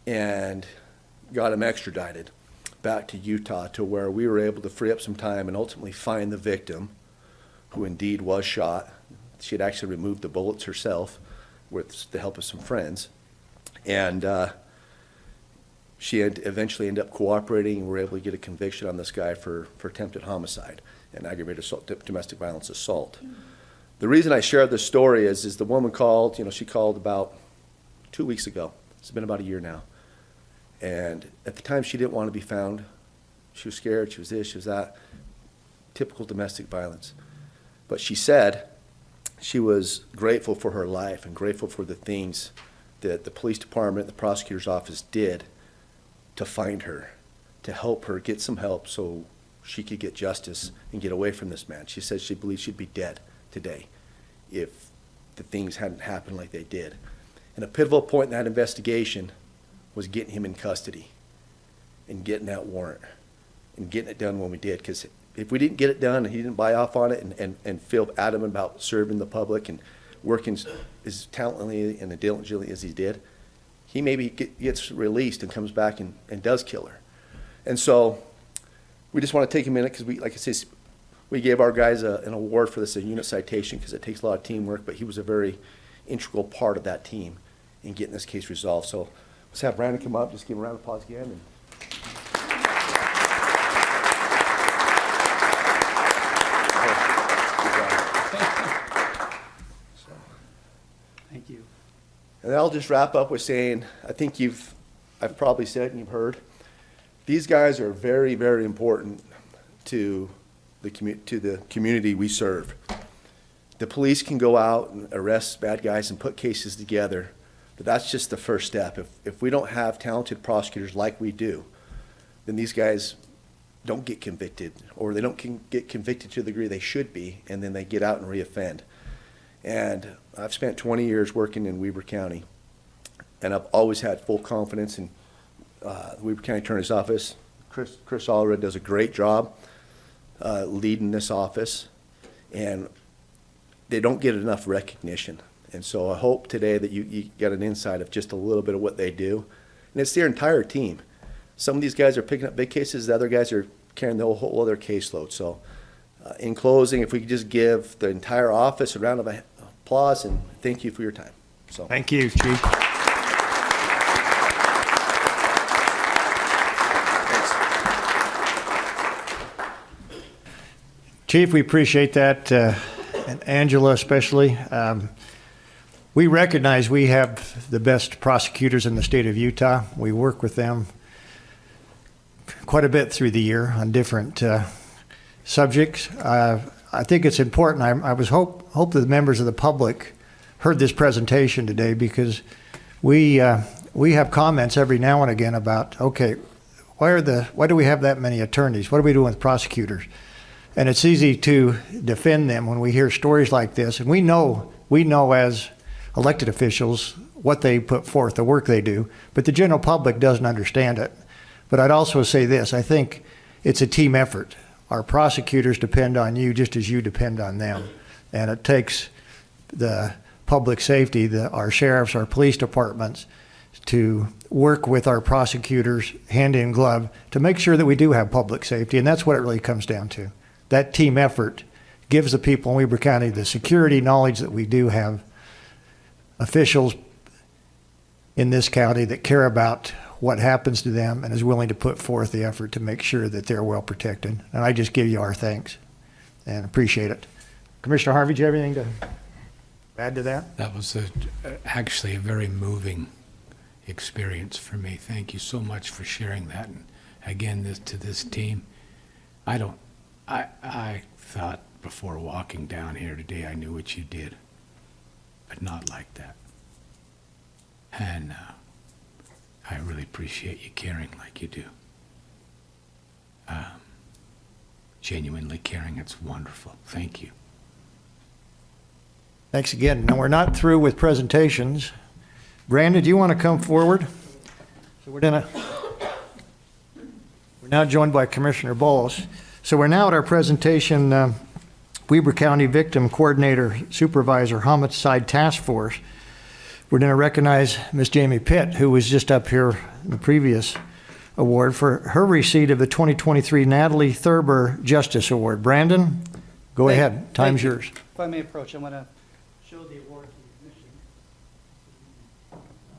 and got him extradited back to Utah, to where we were able to free up some time and ultimately find the victim, who indeed was shot. She had actually removed the bullets herself with the help of some friends. And she had eventually ended up cooperating, and we were able to get a conviction on this guy for attempted homicide and aggravated assault, domestic violence assault. The reason I share this story is the woman called, she called about 2 weeks ago. It's been about a year now. And at the time, she didn't want to be found. She was scared, she was this, she was that. Typical domestic violence. But she said she was grateful for her life and grateful for the things that the police department, the prosecutor's office did to find her, to help her get some help so she could get justice and get away from this man. She said she believes she'd be dead today if the things hadn't happened like they did. And a pivotal point in that investigation was getting him in custody and getting that warrant and getting it done when we did. Because if we didn't get it done and he didn't buy off on it and feel adamant about serving the public and working as talently and diligently as he did, he maybe gets released and comes back and does kill her. And so we just want to take a minute because like I say, we gave our guys an award for this, a unit citation, because it takes a lot of teamwork, but he was a very integral part of that team in getting this case resolved. So let's have Brandon come up, just give him a round of applause again. And Thank you. And then I'll just wrap up with saying, I think I've probably said and you've heard, these guys are very, very important to the community we serve. The police can go out and arrest bad guys and put cases together, but that's just the first step. If we don't have talented prosecutors like we do, then these guys don't get convicted, or they don't get convicted to the degree they should be, and then they get out and reoffend. And I've spent 20 years working in Weber County, and I've always had full confidence in the Weber County Attorney's Office. Chris Allred does a great job leading this office, and they don't get enough recognition. And so I hope today that you got an insight of just a little bit of what they do. And it's their entire team. Some of these guys are picking up big cases, the other guys are carrying the whole other caseload. So in closing, if we could just give the entire office a round of applause, and thank you for your time. So Thank you, Chief. Chief, we appreciate that, and Angela especially. We recognize we have the best prosecutors in the state of Utah. We work with them quite a bit through the year on different subjects. I think it's important. I was hope that the members of the public heard this presentation today, because we have comments every now and again about, okay, why do we have that many attorneys? What are we doing with prosecutors? And it's easy to defend them when we hear stories like this. And we know as elected officials what they put forth, the work they do, but the general public doesn't understand it. But I'd also say this: I think it's a team effort. Our prosecutors depend on you just as you depend on them. And it takes the public safety, our sheriffs, our police departments, to work with our prosecutors hand in glove to make sure that we do have public safety. And that's what it really comes down to. That team effort gives the people in Weber County the security knowledge that we do have officials in this county that care about what happens to them and is willing to put forth the effort to make sure that they're well protected. And I just give you our thanks and appreciate it. Commissioner Harvey, do you have anything to add to that? That was actually a very moving experience for me. Thank you so much for sharing that. And again, to this team, I thought before walking down here today, I knew what you did, but not like that. And I really appreciate you caring like you do. Genuinely caring, it's wonderful. Thank you. Thanks again. Now, we're not through with presentations. Brandon, do you want to come forward? So we're now joined by Commissioner Bowles. So we're now at our presentation, Weber County Victim Coordinator Supervisor Homicide Task Force. We're going to recognize Ms. Jamie Pitt, who was just up here in the previous award, for her receipt of the 2023 Natalie Thurber Justice Award. Brandon, go ahead. Time's yours. If I may approach, I'm going to show the award to the commission.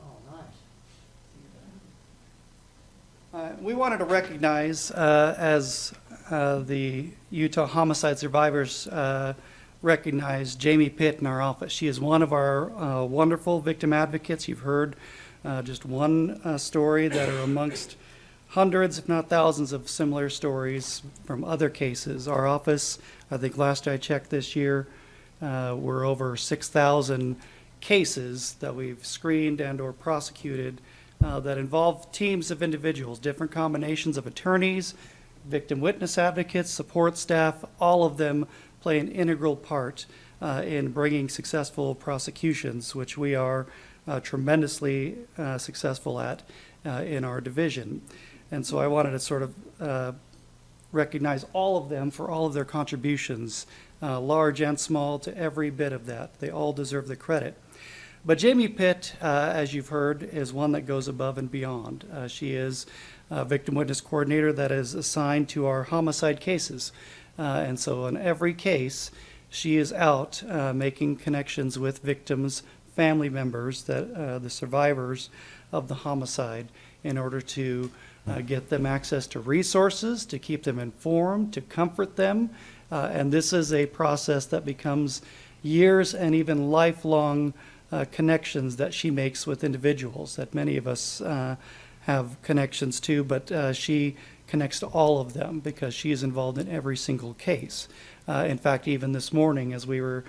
Oh, nice. We wanted to recognize, as the Utah Homicide Survivors recognize Jamie Pitt in our office. She is one of our wonderful victim advocates. You've heard just one story that are amongst hundreds, if not thousands, of similar stories from other cases. Our office, I think last I checked this year, we're over 6,000 cases that we've screened and or prosecuted that involve teams of individuals, different combinations of attorneys, victim witness advocates, support staff. All of them play an integral part in bringing successful prosecutions, which we are tremendously successful at in our division. And so I wanted to sort of recognize all of them for all of their contributions, large and small, to every bit of that. They all deserve the credit. But Jamie Pitt, as you've heard, is one that goes above and beyond. She is a victim witness coordinator that is assigned to our homicide cases. And so in every case, she is out making connections with victims, family members, that the survivors of the homicide, in order to get them access to resources, to keep them informed, to comfort them. And this is a process that becomes years and even lifelong connections that she makes with individuals that many of us have connections to, but she connects to all of them because she is involved in every single case. In fact, even this morning, as we were,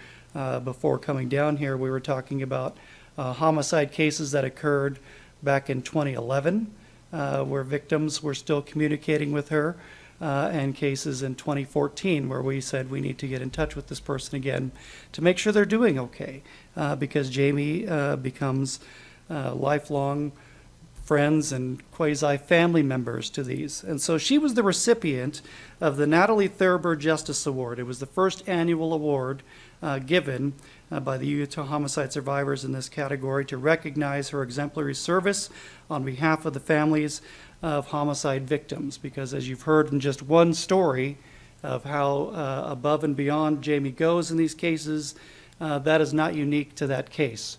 before coming down here, we were talking about homicide cases that occurred back in 2011, where victims were still communicating with her. and cases in 2014 where we said we need to get in touch with this person again to make sure they're doing okay, because Jamie becomes lifelong friends and quasi-family members to these. And so she was the recipient of the Natalie Thurber Justice Award. It was the first annual award given by the Utah Homicide Survivors in this category to recognize her exemplary service on behalf of the families of homicide victims. Because as you've heard in just one story of how above and beyond Jamie goes in these cases, that is not unique to that case.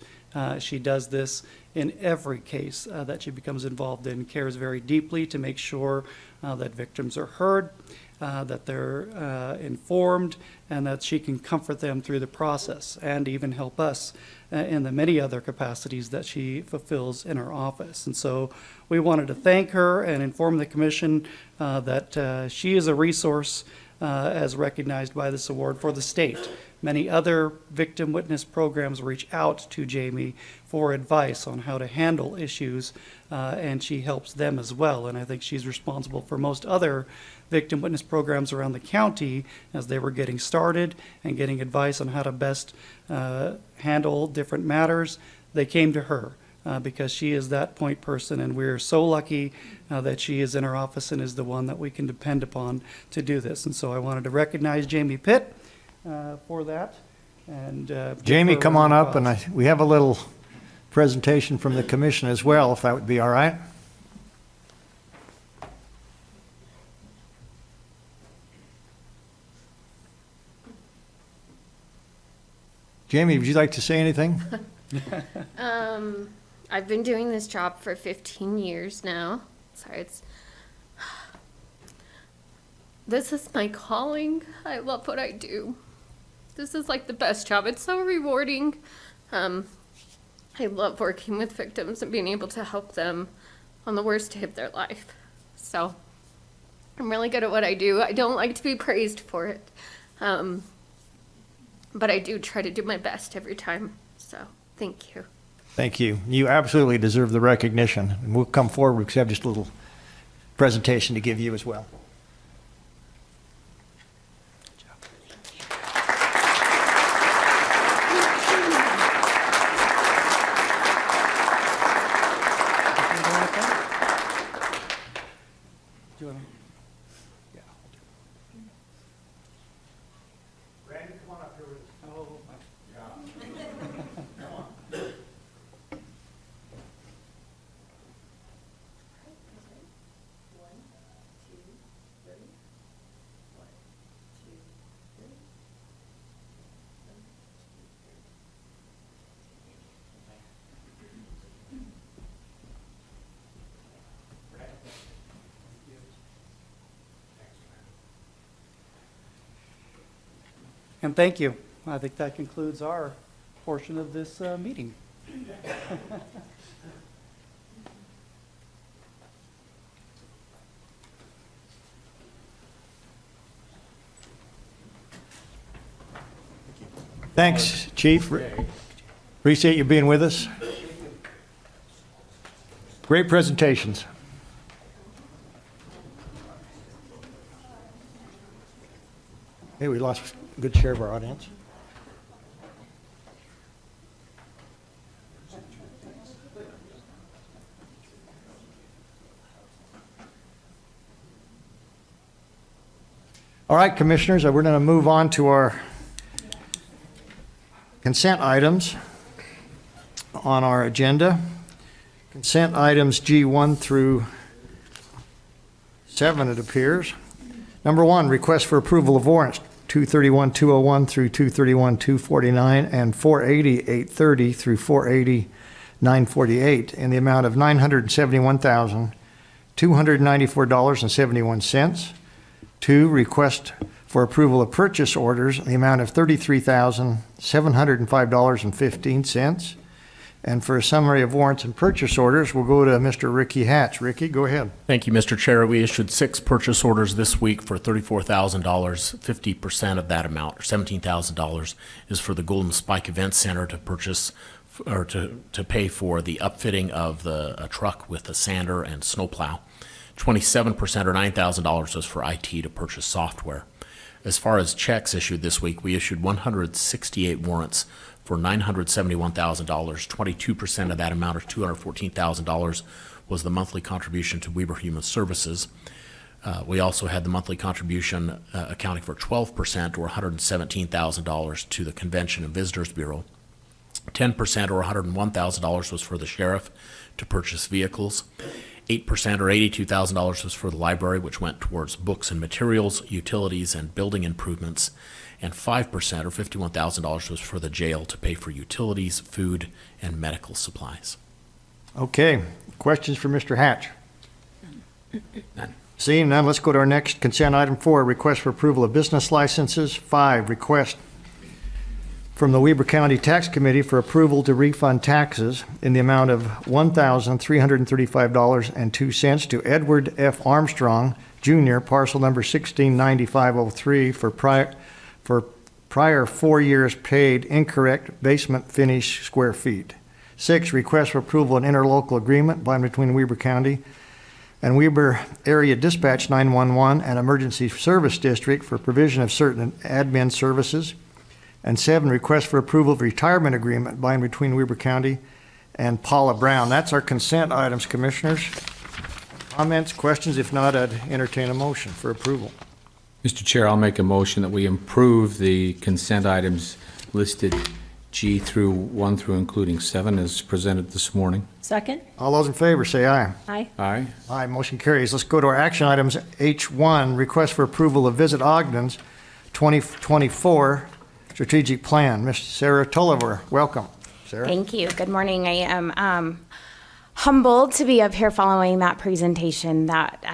She does this in every case that she becomes involved in, cares very deeply to make sure that victims are heard, that they're informed, and that she can comfort them through the process and even help us in the many other capacities that she fulfills in her office. And so we wanted to thank her and inform the commission that she is a resource as recognized by this award for the state. Many other victim witness programs reach out to Jamie for advice on how to handle issues, and she helps them as well. And I think she's responsible for most other victim witness programs around the county as they were getting started and getting advice on how to best handle different matters. They came to her because she is that point person, and we're so lucky that she is in our office and is the one that we can depend upon to do this. And so I wanted to recognize Jamie Pitt for that. And Jamie, give her a come on round of up, and applause. we have a little presentation from the commission as well, if that would be all right. Jamie, would you like to say anything? I've been doing this job for 15 years now. Sorry, this is my calling. I love what I do. This is like the best job. It's so rewarding. I love working with victims and being able to help them on the worst day of their life. So I'm really good at what I do. I don't like to be praised for it. But I do try to do my best every time. So thank you. Thank you. You absolutely deserve the recognition. And we'll come forward because we have just a little presentation to give you as well. Do you want to? Yeah. Randy, come on up here with us. Oh, and thank you. I think that concludes our portion of this meeting. Thanks, Chief. Appreciate you being with us. Great presentations. Hey, we lost a good share of our audience. All right, Commissioners, we're going to move on to our consent items on our agenda. Consent items G1 through 7, it appears. Number 1, request for approval of warrants 231-201 through 231-249 and 480-830 through 480-948 in the amount of $971,294.71. 2, request for approval of purchase orders in the amount of $33,705.15. And for a summary of warrants and purchase orders, we'll go to Mr. Ricky Hatch. Ricky, go ahead. Thank you, Mr. Chair. We issued 6 purchase orders this week for $34,000. 50% of that amount, or $17,000, is for the Golden Spike Event Center to purchase or to pay for the upfitting of a truck with a sander and snowplow. 27% or $9,000 was for IT to purchase software. As far as checks issued this week, we issued 168 warrants for $971,000. 22% of that amount, or $214,000, was the monthly contribution to WEBER Human Services. We also had the monthly contribution accounting for 12%, or $117,000, to the Convention and Visitors Bureau. 10%, or $101,000, was for the sheriff to purchase vehicles. 8%, or $82,000, was for the library, which went towards books and materials, utilities, and building improvements. And 5%, or $51,000, was for the jail to pay for utilities, food, and medical supplies. Okay, questions for Mr. Hatch? None. Seeing none, let's go to our next consent item 4, request for approval of business licenses. 5, request from the Weber County Tax Committee for approval to refund taxes in the amount of $1,335.02 to Edward F. Armstrong, Jr., parcel number 169503 for prior 4 years paid incorrect basement finish square feet. 6, request for approval of an interlocal agreement by and between Weber County and Weber Area Dispatch 911 and Emergency Service District for provision of certain admin services. And 7, request for approval of retirement agreement by and between Weber County and Paula Brown. That's our consent items, Commissioners. Comments, questions? If not, I'd entertain a motion for approval. Mr. Chair, I'll make a motion that we improve the consent items listed G through 1 through including 7 as presented this morning. Second? All those in favor say aye. Aye. Aye. Aye, motion carries. Let's go to our action items. H1, request for approval of Visit Ogden's 2024 strategic plan. Ms. Sarah Tulliver, welcome. Sarah? Thank you. Good morning. I am humbled to be up here following that presentation. That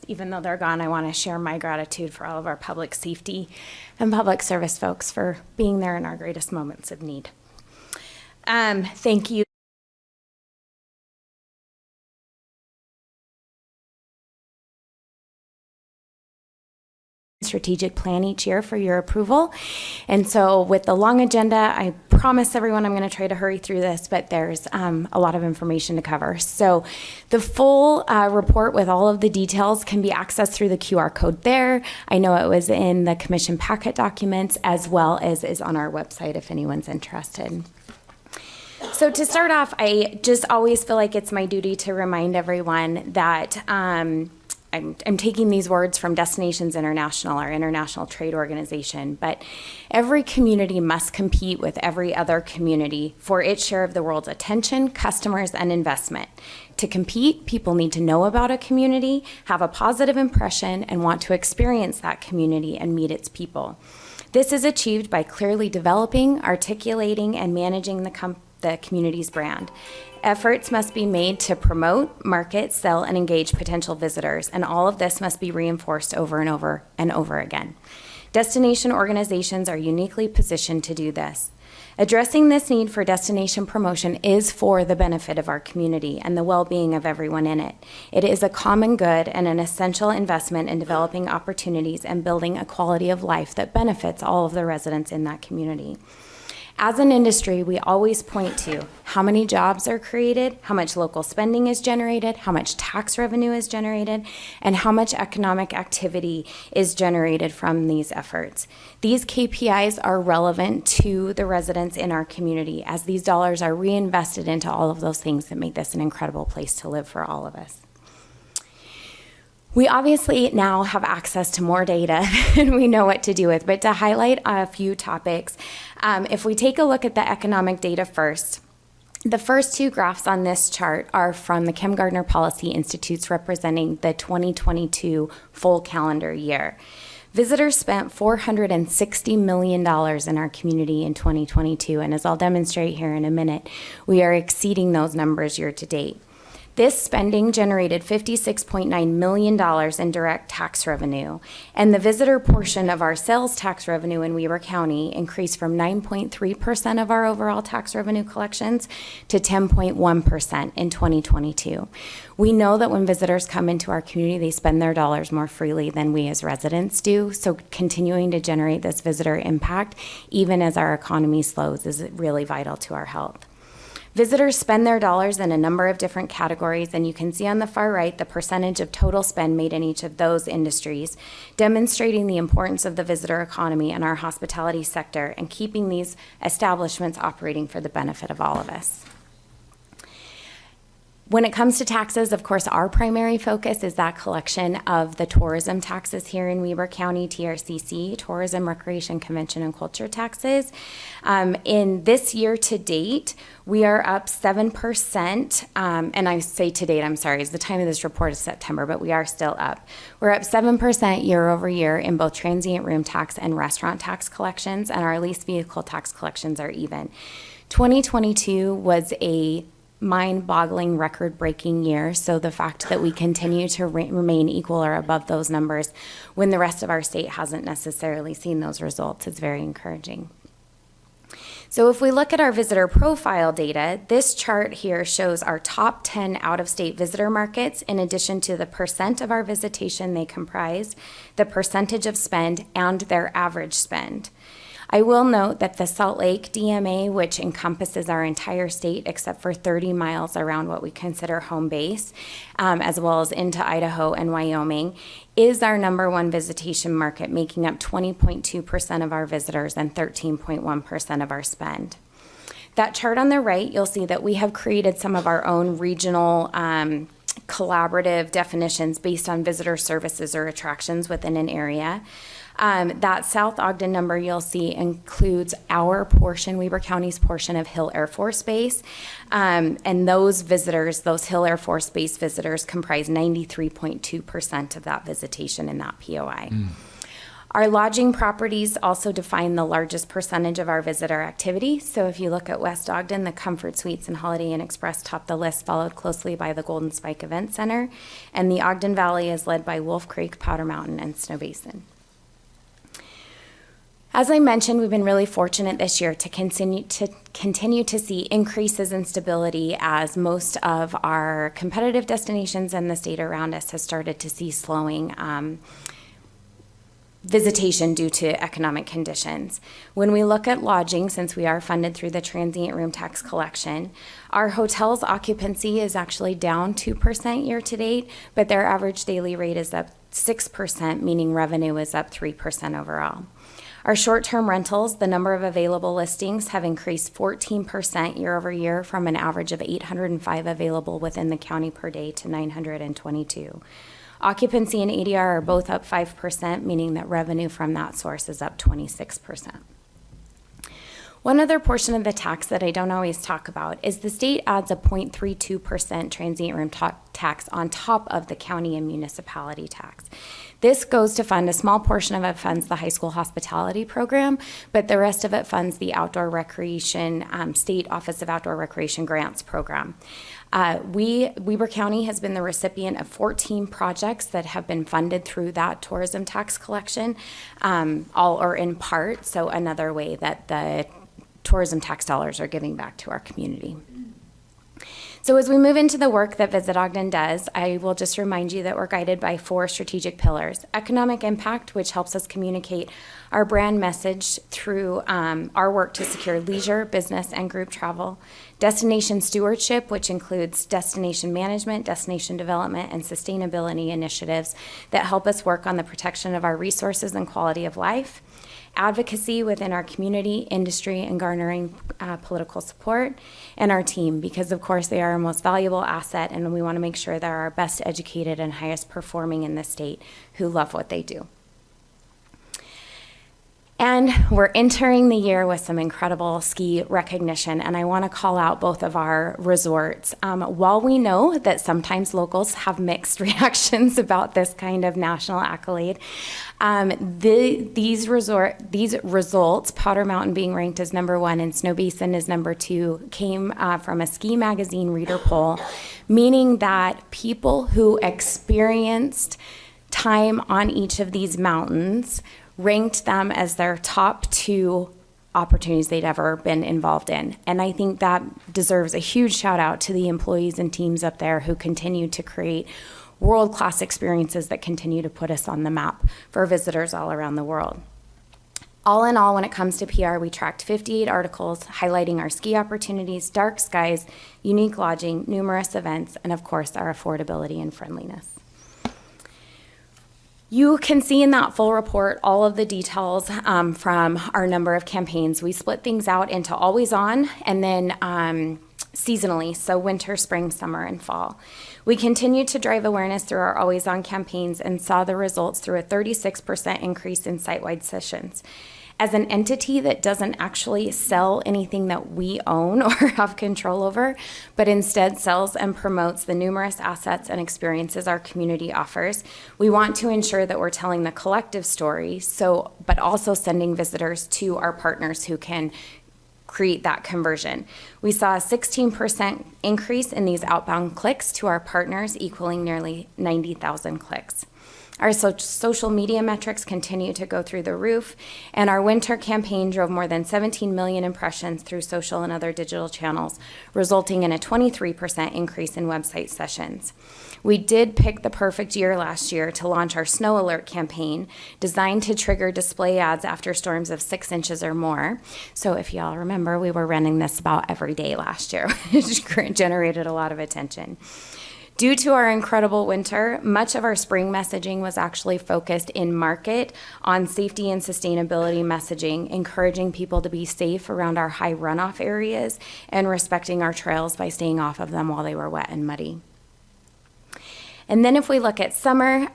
even though they're gone, I want to share my gratitude for all of our public safety and public service folks for being there in our greatest moments of need. Thank you. Strategic plan each year for your approval. And so with the long agenda, I promise everyone I'm going to try to hurry through this, but there's a lot of information to cover. So the full report with all of the details can be accessed through the QR code there. I know it was in the commission packet documents as well as is on our website if anyone's interested. So to start off, I just always feel like it's my duty to remind everyone that I'm taking these words from Destinations International, our international trade organization, but every community must compete with every other community for its share of the world's attention, customers, and investment. To compete, people need to know about a community, have a positive impression, and want to experience that community and meet its people. This is achieved by clearly developing, articulating, and managing the community's brand. Efforts must be made to promote, market, sell, and engage potential visitors, and all of this must be reinforced over and over and over again. Destination organizations are uniquely positioned to do this. Addressing this need for destination promotion is for the benefit of our community and the well-being of everyone in it. It is a common good and an essential investment in developing opportunities and building a quality of life that benefits all of the residents in that community. As an industry, we always point to how many jobs are created, how much local spending is generated, how much tax revenue is generated, and how much economic activity is generated from these efforts. These KPIs are relevant to the residents in our community as these dollars are reinvested into all of those things that make this an incredible place to live for all of us. We obviously now have access to more data and we know what to do with, but to highlight a few topics, if we take a look at the economic data first, the first 2 graphs on this chart are from the Kim Gardner Policy Institutes representing the 2022 full calendar year. Visitors spent $460 million in our community in 2022, and as I'll demonstrate here in a minute, we are exceeding those numbers year to date. This spending generated $56.9 million in direct tax revenue, and the visitor portion of our sales tax revenue in Weber County increased from 9.3% of our overall tax revenue collections to 10.1% in 2022. We know that when visitors come into our community, they spend their dollars more freely than we as residents do, so continuing to generate this visitor impact, even as our economy slows, is really vital to our health. Visitors spend their dollars in a number of different categories, and you can see on the far right the percentage of total spend made in each of those industries, demonstrating the importance of the visitor economy in our hospitality sector and keeping these establishments operating for the benefit of all of us. When it comes to taxes, of course, our primary focus is that collection of the tourism taxes here in Weber County, TRCC, Tourism, Recreation, Convention, and Culture taxes. In this year to date, we are up 7%, and I say to date, I'm sorry, the time of this report is September, but we are still up. We're up 7% year over year in both transient room tax and restaurant tax collections, and our leased vehicle tax collections are even. 2022 was a mind-boggling, record-breaking year. So the fact that we continue to remain equal or above those numbers when the rest of our state hasn't necessarily seen those results is very encouraging. So if we look at our visitor profile data, this chart here shows our top 10 out-of-state visitor markets in addition to the percent of our visitation they comprise, the percentage of spend, and their average spend. I will note that the Salt Lake DMA, which encompasses our entire state except for 30 miles around what we consider home base, as well as into Idaho and Wyoming, is our number one visitation market, making up 20.2% of our visitors and 13.1% of our spend. That chart on the right, you'll see that we have created some of our own regional collaborative definitions based on visitor services or attractions within an area. That South Ogden number you'll see includes our portion, Weber County's portion of Hill Air Force Base. And those visitors, those Hill Air Force Base visitors, comprise 93.2% of that visitation in that POI. Our lodging properties also define the largest percentage of our visitor activity. So if you look at West Ogden, the Comfort Suites and Holiday Inn Express top the list, followed closely by the Golden Spike Event Center. And the Ogden Valley is led by Wolf Creek, Powder Mountain, and Snow Basin. As I mentioned, we've been really fortunate this year to continue to see increases in stability as most of our competitive destinations in the state around us has started to see slowing visitation due to economic conditions. When we look at lodging, since we are funded through the transient room tax collection, our hotel's occupancy is actually down 2% year to date, but their average daily rate is up 6%, meaning revenue is up 3% overall. Our short-term rentals, the number of available listings have increased 14% year over year from an average of 805 available within the county per day to 922. Occupancy and ADR are both up 5%, meaning that revenue from that source is up 26%. One other portion of the tax that I don't always talk about is the state adds a 0.32% transient room tax on top of the county and municipality tax. This goes to fund a small portion of it funds the high school hospitality program, but the rest of it funds the outdoor recreation, State Office of Outdoor Recreation Grants program. Weber County has been the recipient of 14 projects that have been funded through that tourism tax collection, all or in part, so another way that the tourism tax dollars are giving back to our community. So as we move into the work that Visit Ogden does, I will just remind you that we're guided by 4 strategic pillars. Economic impact, which helps us communicate our brand message through our work to secure leisure, business, and group travel. Destination stewardship, which includes destination management, destination development, and sustainability initiatives that help us work on the protection of our resources and quality of life. Advocacy within our community, industry, and garnering political support, and our team, because of course they are our most valuable asset, and we want to make sure they're our best educated and highest performing in the state who love what they do. And we're entering the year with some incredible ski recognition, and I want to call out both of our resorts. While we know that sometimes locals have mixed reactions about this kind of national accolade, these results, Powder Mountain being ranked as number 1 and Snow Basin as number 2, came from a ski magazine reader poll, meaning that people who experienced time on each of these mountains ranked them as their top 2 opportunities they'd ever been involved in. And I think that deserves a huge shout out to the employees and teams up there who continue to create world-class experiences that continue to put us on the map for visitors all around the world. All in all, when it comes to PR, we tracked 58 articles highlighting our ski opportunities, dark skies, unique lodging, numerous events, and of course, our affordability and friendliness. You can see in that full report all of the details from our number of campaigns. We split things out into always on and then seasonally, so winter, spring, summer, and fall. We continued to drive awareness through our always on campaigns and saw the results through a 36% increase in site-wide sessions. As an entity that doesn't actually sell anything that we own or have control over, but instead sells and promotes the numerous assets and experiences our community offers, we want to ensure that we're telling the collective story, but also sending visitors to our partners who can create that conversion. We saw a 16% increase in these outbound clicks to our partners, equaling nearly 90,000 clicks. Our social media metrics continue to go through the roof, and our winter campaign drove more than 17 million impressions through social and other digital channels, resulting in a 23% increase in website sessions. We did pick the perfect year last year to launch our Snow Alert campaign, designed to trigger display ads after storms of 6 inches or more. So if y'all remember, we were running this about every day last year, which generated a lot of attention. Due to our incredible winter, much of our spring messaging was actually focused in market on safety and sustainability messaging, encouraging people to be safe around our high runoff areas and respecting our trails by staying off of them while they were wet and muddy. And then if we look at summer,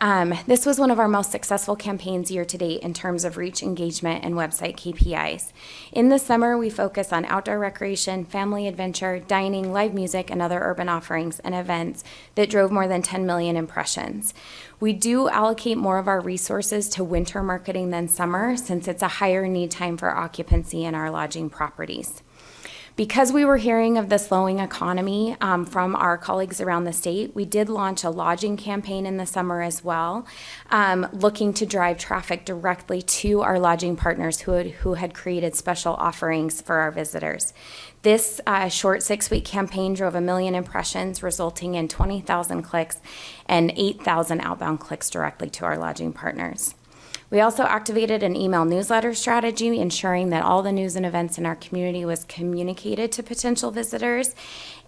this was one of our most successful campaigns year to date in terms of reach, engagement, and website KPIs. In the summer, we focus on outdoor recreation, family adventure, dining, live music, and other urban offerings and events that drove more than 10 million impressions. We do allocate more of our resources to winter marketing than summer, since it's a higher need time for occupancy in our lodging properties. Because we were hearing of the slowing economy from our colleagues around the state, we did launch a lodging campaign in the summer as well, looking to drive traffic directly to our lodging partners who had created special offerings for our visitors. This short 6-week campaign drove 1 million impressions, resulting in 20,000 clicks and 8,000 outbound clicks directly to our lodging partners. We also activated an email newsletter strategy, ensuring that all the news and events in our community was communicated to potential visitors,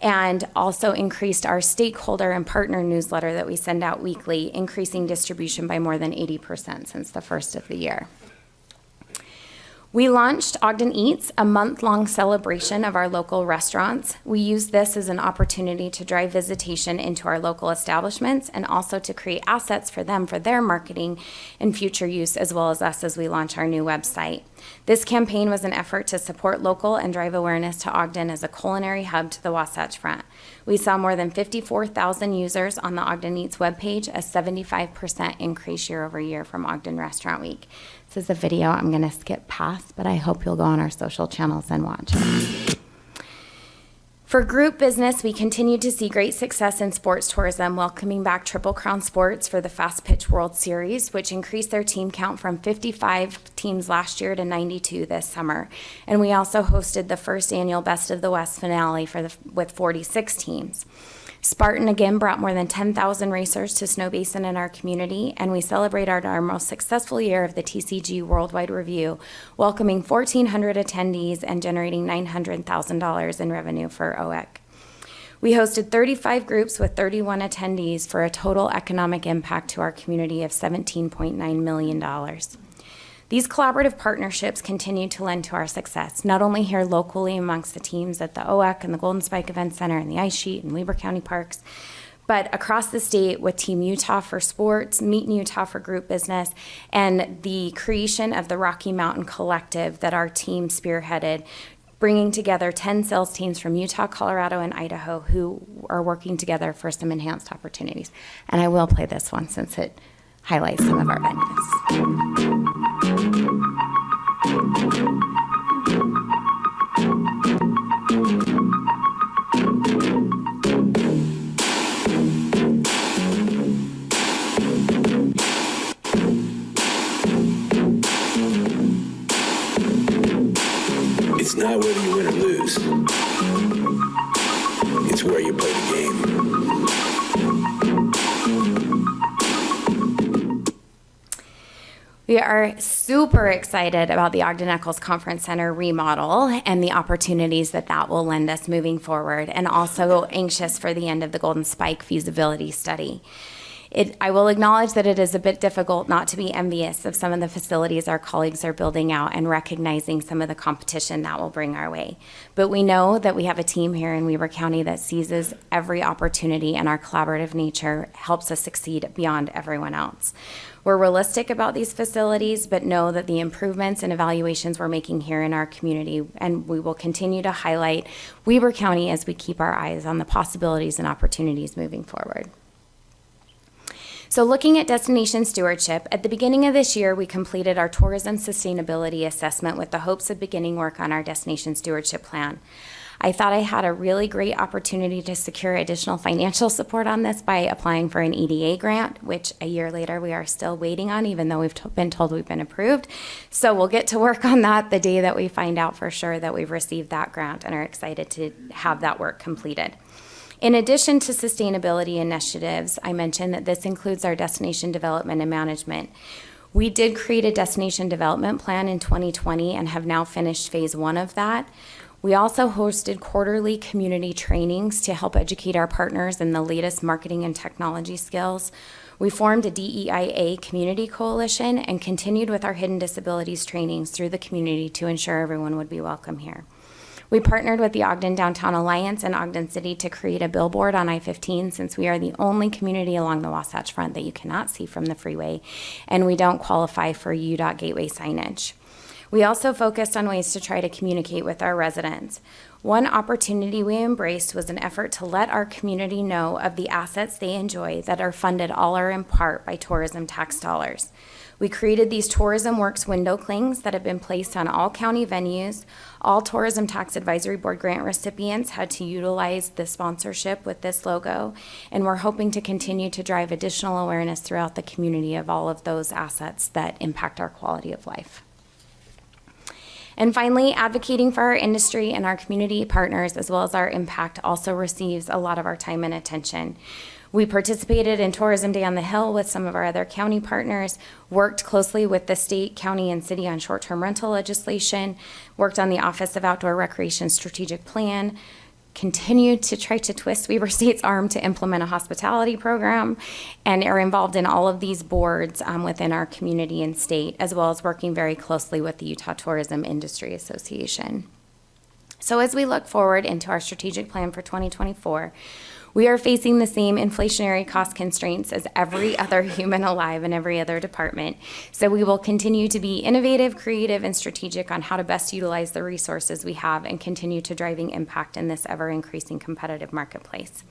and also increased our stakeholder and partner newsletter that we send out weekly, increasing distribution by more than 80% since the first of the year. We launched Ogden Eats, a month-long celebration of our local restaurants. We use this as an opportunity to drive visitation into our local establishments and also to create assets for them for their marketing and future use, as well as us as we launch our new website. This campaign was an effort to support local and drive awareness to Ogden as a culinary hub to the Wasatch Front. We saw more than 54,000 users on the Ogden Eats webpage, a 75% increase year over year from Ogden Restaurant Week. This is a video I'm going to skip past, but I hope you'll go on our social channels and watch it. For group business, we continued to see great success in sports tourism, welcoming back Triple Crown Sports for the Fast Pitch World Series, which increased their team count from 55 teams last year to 92 this summer. And we also hosted the first annual Best of the West finale with 46 teams. Spartan again brought more than 10,000 racers to Snow Basin in our community, and we celebrated our most successful year of the TCG Worldwide Review, welcoming 1,400 attendees and generating $900,000 in revenue for OEC. We hosted 35 groups with 31 attendees for a total economic impact to our community of $17.9 million. These collaborative partnerships continue to lend to our success, not only here locally amongst the teams at the OEC and the Golden Spike Event Center and the Ice Sheet and Weber County Parks, but across the state with Team Utah for sports, Meet in Utah for group business, and the creation of the Rocky Mountain Collective that our team spearheaded, bringing together 10 sales teams from Utah, Colorado, and Idaho who are working together for some enhanced opportunities. And I will play this one since it highlights some of our venues. It's not whether you win or lose. It's where you play the game. We We are super excited about the Ogden Eccles Conference Center remodel and the opportunities that that will lend us moving forward, and also anxious for the end of the Golden Spike feasibility study. I will acknowledge that it is a bit difficult not to be envious of some of the facilities our colleagues are building out and recognizing some of the competition that will bring our way. But we know that we have a team here in Weber County that seizes every opportunity, and our collaborative nature helps us succeed beyond everyone else. We're realistic about these facilities, but know that the improvements and evaluations we're making here in our community, and we will continue to highlight Weber County as we keep our eyes on the possibilities and opportunities moving forward. So looking at destination stewardship, at the beginning of this year, we completed our tourism sustainability assessment with the hopes of beginning work on our destination stewardship plan. I thought I had a really great opportunity to secure additional financial support on this by applying for an EDA grant, which a year later we are still waiting on, even though we've been told we've been approved. So we'll get to work on that the day that we find out for sure that we've received that grant, and are excited to have that work completed. In addition to sustainability initiatives, I mentioned that this includes our destination development and management. We did create a destination development plan in 2020 and have now finished phase 1 of that. We also hosted quarterly community trainings to help educate our partners in the latest marketing and technology skills. We formed a DEIA community coalition and continued with our hidden disabilities trainings through the community to ensure everyone would be welcome here. We partnered with the Ogden Downtown Alliance and Ogden City to create a billboard on I-15, since we are the only community along the Wasatch Front that you cannot see from the freeway, and we don't qualify for UDOT gateway signage. We also focused on ways to try to communicate with our residents. One opportunity we embraced was an effort to let our community know of the assets they enjoy that are funded all or in part by tourism tax dollars. We created these Tourism Works window clings that have been placed on all county venues. All Tourism Tax Advisory Board grant recipients had to utilize the sponsorship with this logo, and we're hoping to continue to drive additional awareness throughout the community of all of those assets that impact our quality of life. And finally, advocating for our industry and our community partners, as well as our impact, also receives a lot of our time and attention. We participated in Tourism Day on the Hill with some of our other county partners, worked closely with the state, county, and city on short-term rental legislation, worked on the Office of Outdoor Recreation Strategic Plan, continued to try to twist Weber State's arm to implement a hospitality program, and are involved in all of these boards within our community and state, as well as working very closely with the Utah Tourism Industry Association. So as we look forward into our strategic plan for 2024, we are facing the same inflationary cost constraints as every other human alive in every other department. So we will continue to be innovative, creative, and strategic on how to best utilize the resources we have and continue to driving impact in this ever-increasing competitive marketplace.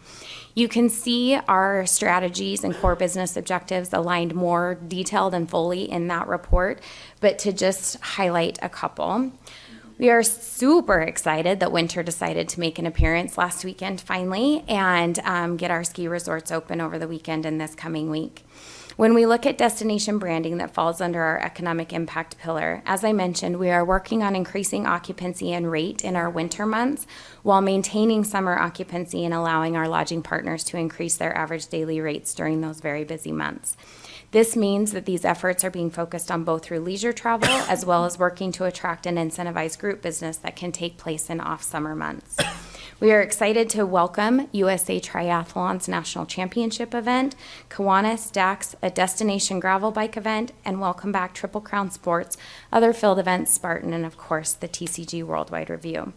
You can see our strategies and core business objectives aligned more detailed and fully in that report, but to just highlight a couple. We are super excited that winter decided to make an appearance last weekend finally, and get our ski resorts open over the weekend and this coming week. When we look at destination branding that falls under our economic impact pillar, as I mentioned, we are working on increasing occupancy and rate in our winter months while maintaining summer occupancy and allowing our lodging partners to increase their average daily rates during those very busy months. This means that these efforts are being focused on both through leisure travel as well as working to attract and incentivize group business that can take place in off-summer months. We are excited to welcome USA Triathlon's National Championship event, Kiwanis Dax, a destination gravel bike event, and welcome back Triple Crown Sports, other field events, Spartan, and of course the TCG Worldwide Review.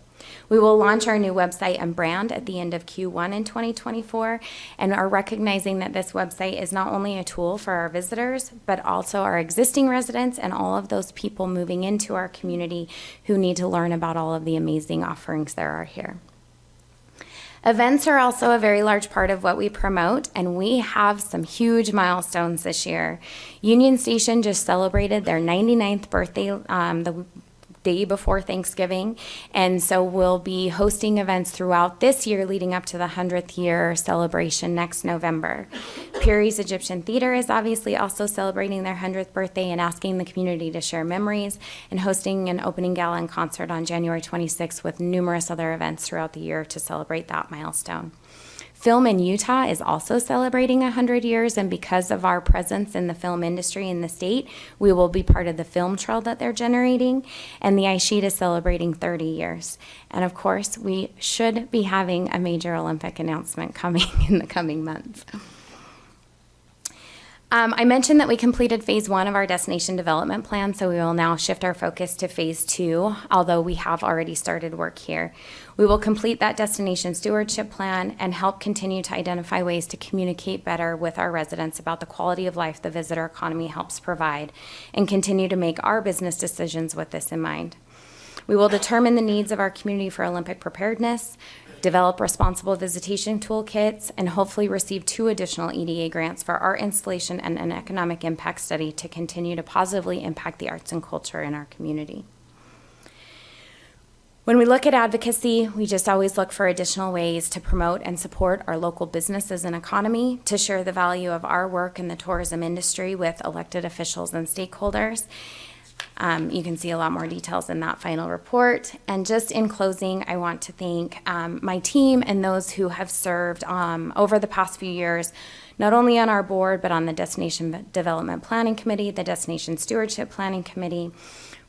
We will launch our new website and brand at the end of Q1 in 2024, and are recognizing that this website is not only a tool for our visitors, but also our existing residents and all of those people moving into our community who need to learn about all of the amazing offerings there are here. Events are also a very large part of what we promote, and we have some huge milestones this year. Union Station just celebrated their 99th birthday the day before Thanksgiving, and so we'll be hosting events throughout this year leading up to the 100th year celebration next November. Peary's Egyptian Theater is obviously also celebrating their 100th birthday and asking the community to share memories, and hosting an opening gala and concert on January 26th with numerous other events throughout the year to celebrate that milestone. Film in Utah is also celebrating 100 years, and because of our presence in the film industry in the state, we will be part of the film trail that they're generating, and the Aishid is celebrating 30 years. And of course, we should be having a major Olympic announcement coming in the coming months. I mentioned that we completed phase 1 of our destination development plan, so we will now shift our focus to phase 2, although we have already started work here. We will complete that destination stewardship plan and help continue to identify ways to communicate better with our residents about the quality of life the visitor economy helps provide, and continue to make our business decisions with this in mind. We will determine the needs of our community for Olympic preparedness, develop responsible visitation toolkits, and hopefully receive 2 additional EDA grants for art installation and an economic impact study to continue to positively impact the arts and culture in our community. When we look at advocacy, we just always look for additional ways to promote and support our local businesses and economy, to share the value of our work in the tourism industry with elected officials and stakeholders. You can see a lot more details in that final report. And just in closing, I want to thank my team and those who have served over the past few years, not only on our board, but on the Destination Development Planning Committee, the Destination Stewardship Planning Committee.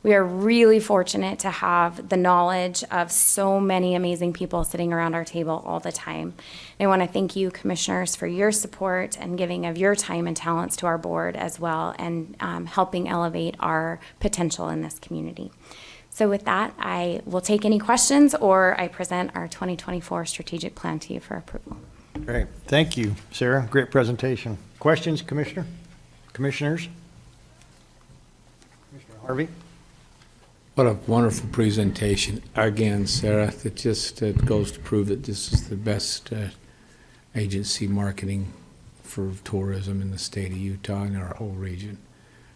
We are really fortunate to have the knowledge of so many amazing people sitting around our table all the time. And I want to thank you, commissioners, for your support and giving of your time and talents to our board as well, and helping elevate our potential in this community. So with that, I will take any questions, or I present our 2024 strategic plan to you for approval. Great. Thank you, Sarah. Great presentation. Questions, Commissioners? Commissioner Harvey? What a wonderful presentation. Again, Sarah, it just goes to prove that this is the best agency marketing for tourism in the state of Utah and our whole region.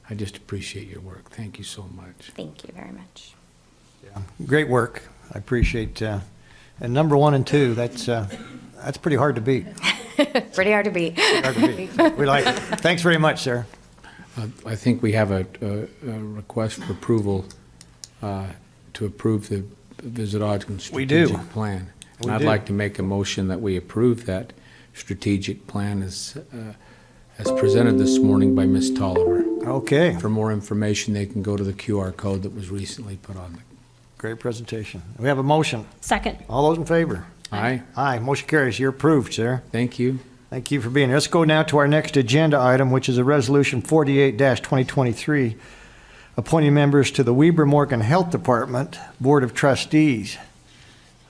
I just appreciate your work. Thank you so much. Thank you very much. Yeah, great work. I appreciate, and number 1 and 2, that's pretty hard to beat. Pretty hard to beat. Hard to beat. We like it. Thanks very much, Sarah. I think we have a request for approval to approve the Visit Ogden We do. strategic plan. And We I'd do. like to make a motion that we approve that strategic plan as presented this morning by Ms. Tolliver. Okay. For more information, they can go to the QR code that was recently put on. Great presentation. We have a motion. Second. All those in favor? Aye. Aye. Motion carries. You're approved, Sarah. Thank you. Thank you for being here. Let's go now to our next agenda item, which is a resolution 48-2023, appointing members to the WEBER Morgan Health Department Board of Trustees.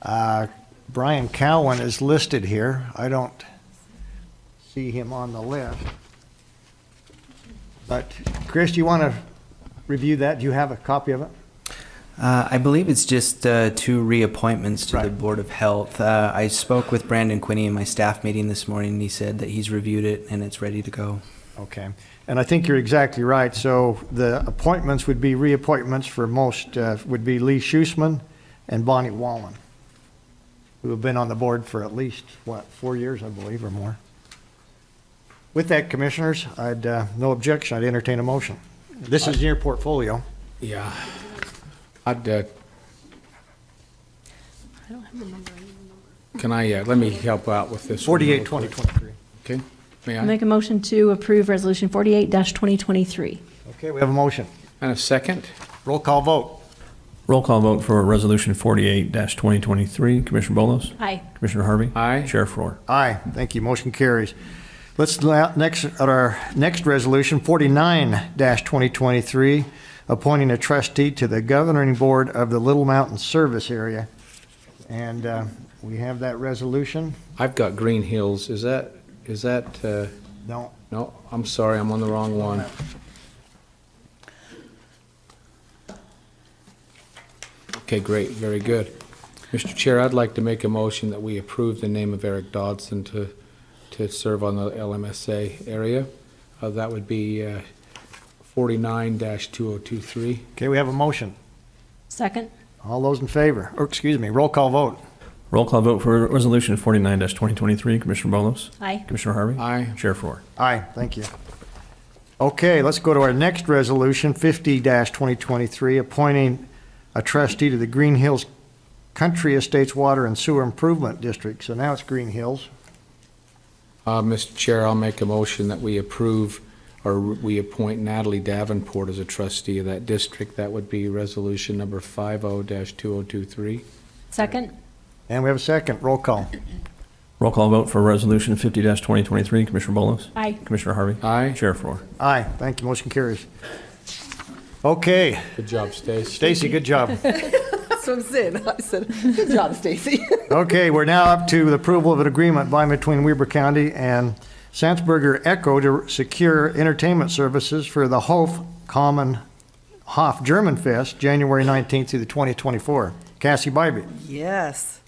Brian Cowan is listed here. I don't see him on the list. But Chris, do you want to review that? Do you have a copy of it? I believe it's just 2 reappointments to the Right. Board of Health. I spoke with Brandon Quinney in my staff meeting this morning, and he said that he's reviewed it and it's ready to go. Okay. And I think you're exactly right. So the appointments would be reappointments for most, would be Lee Schussman and Bonnie Wallen, who have been on the board for at least, 4 years, I believe, or more. With that, Commissioners, I'd, no objection, I'd entertain a motion. This is in your portfolio. Yeah. I'd, I don't have the number. can I, let me help out with this. one real quick. 48-2023. Okay, may I? Make a motion to approve Resolution 48-2023. Okay, we have a motion. And a second? Roll call vote. Roll call vote for Resolution 48-2023. Commissioner Bolos? Aye. Commissioner Harvey? Aye. Sheriff Rohr? Aye, thank you, motion carries. Let's next, at our next resolution, 49-2023, appointing a trustee to the governing board of the Little Mountain Service Area. And we have that resolution. I've got Green Hills. Is that, No, no, I'm sorry, I'm on the wrong one. Okay, great, very good. Mr. Chair, I'd like to make a motion that we approve the name of Eric Dodson to serve on the LMSA area. That would be 49-2023. okay, we have a motion. Second. All those in favor, or excuse me, roll call vote. Roll call vote for Resolution 49-2023. Commissioner Bolos? Aye. Commissioner Harvey? Aye. Sheriff Rohr? Aye, thank you. Okay, let's go to our next resolution, 50-2023, appointing a trustee to the Green Hills Country Estates Water and Sewer Improvement District. So now it's Green Hills. Mr. Chair, I'll make a motion that we approve or we appoint Natalie Davenport as a trustee of that district. That would be resolution number 50-2023. Second? And we have a second. Roll call. Roll call vote for Resolution 50-2023. Commissioner Bolos? Aye. Commissioner Harvey? Aye. Chair Floor? Aye. Thank you. Motion carries. Okay. Good job, Stacy. Stacy, good job. That's what I'm saying. I said, good job, Stacy. Okay, we're now up to the approval of an agreement by and between Weber County and Sandsburger Echo to secure entertainment services for the Hof German Fest, January 19th through the 2024. Cassie Bybee. Yes.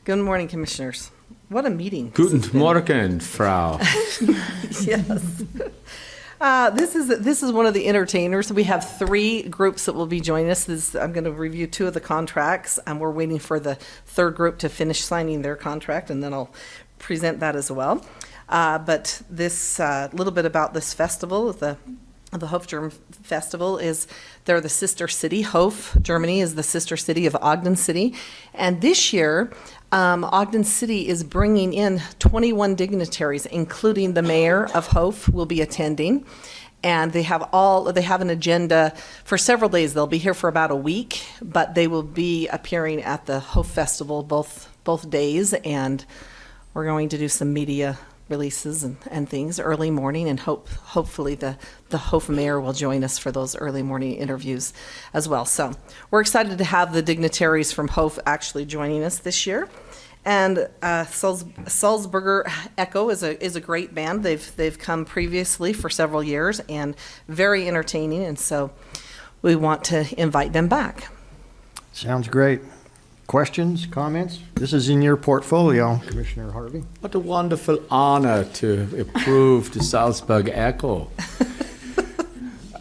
Good morning, Commissioners. What a meeting. this Guten has been. Morgen, Frau. Yes. This is one of the entertainers. We have 3 groups that will be joining us. I'm going to review 2 of the contracts, and we're waiting for the 3rd group to finish signing their contract, and then I'll present that as well. But this little bit about this festival, the Hof German Festival, is they're the sister city. Hof, Germany, is the sister city of Ogden City, and this year Ogden City is bringing in 21 dignitaries, including the mayor of Hof will be attending. And they have an agenda for several days. They'll be here for about a week, but they will be appearing at the Hof Festival both days, and we're going to do some media releases and things early morning, and hopefully the Hof mayor will join us for those early morning interviews as well. So we're excited to have the dignitaries from Hof actually joining us this year. And Salzburger Echo is a great band. They've come previously for several years and very entertaining, and so we want to invite them back. Sounds great. Questions, comments? This is in your portfolio, Commissioner Harvey. What a wonderful honor to approve the Salzburg Echo.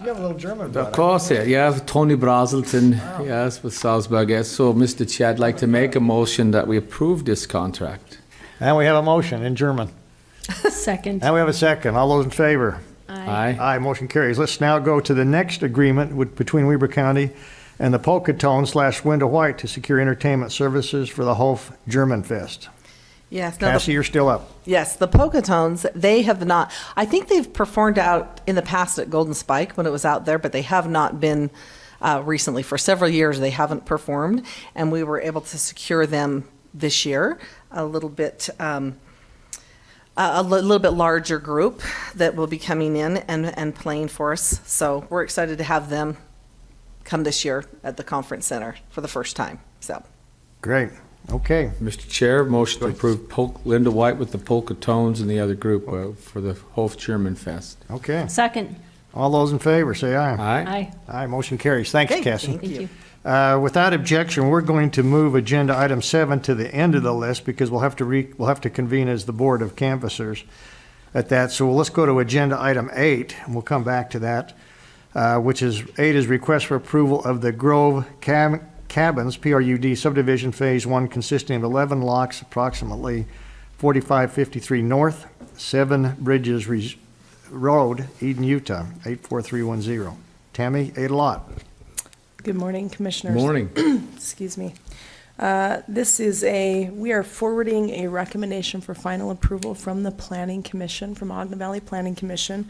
You have a little German Of about course, yeah, Tony Brazelton, yes, with Salzburg. Yes. So, Mr. Chair, I'd like to make a motion that we approve this contract. And we have a motion in German. Second? And we have a second. All those in favor? Aye. Aye, motion carries. Let's now go to the next agreement between Weber County and the Polka Tone / Window White to secure entertainment services for the Hof German Fest. Yes. Cassie, you're still up. Yes, the Polka Tones, they have not, I think they've performed out in the past at Golden Spike when it was out there, but they have not been recently. For several years, they haven't performed, and we were able to secure them this year, a little bit larger group that will be coming in and playing for us. So we're excited to have them come this year at the conference center for the first time. So Great. Okay. Mr. Chair, motion to approve Linda White with the Polka Tones and the other group for the Hof German Fest. Okay. Second? All those in favor, say aye. Aye. Aye. Aye, motion carries. Thanks, Okay, Cassie. thank you. Without objection, we're going to move agenda item 7 to the end of the list because we'll have to convene as the Board of Canvassers at that. So let's go to agenda item 8, and we'll come back to that, which is 8 is request for approval of the Grove Cabins, PRUD subdivision Phase 1 consisting of 11 lots, approximately 4553 North, 7 Bridges Road, Eden, Utah, 84310. Tammy, 8 lot. Good morning, Commissioners. Morning. Excuse me. We are forwarding a recommendation for final approval from the Planning Commission, from Ogden Valley Planning Commission,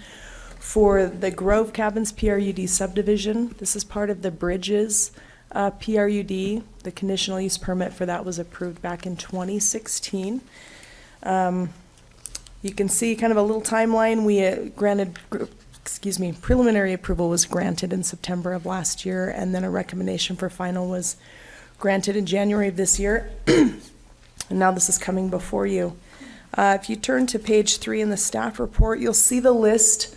for the Grove Cabins PRUD subdivision. This is part of the Bridges PRUD. The conditional use permit for that was approved back in 2016. You can see kind of a little timeline. Preliminary approval was granted in September of last year, and then a recommendation for final was granted in January of this year. And now this is coming before you. If you turn to page 3 in the staff report, you'll see the list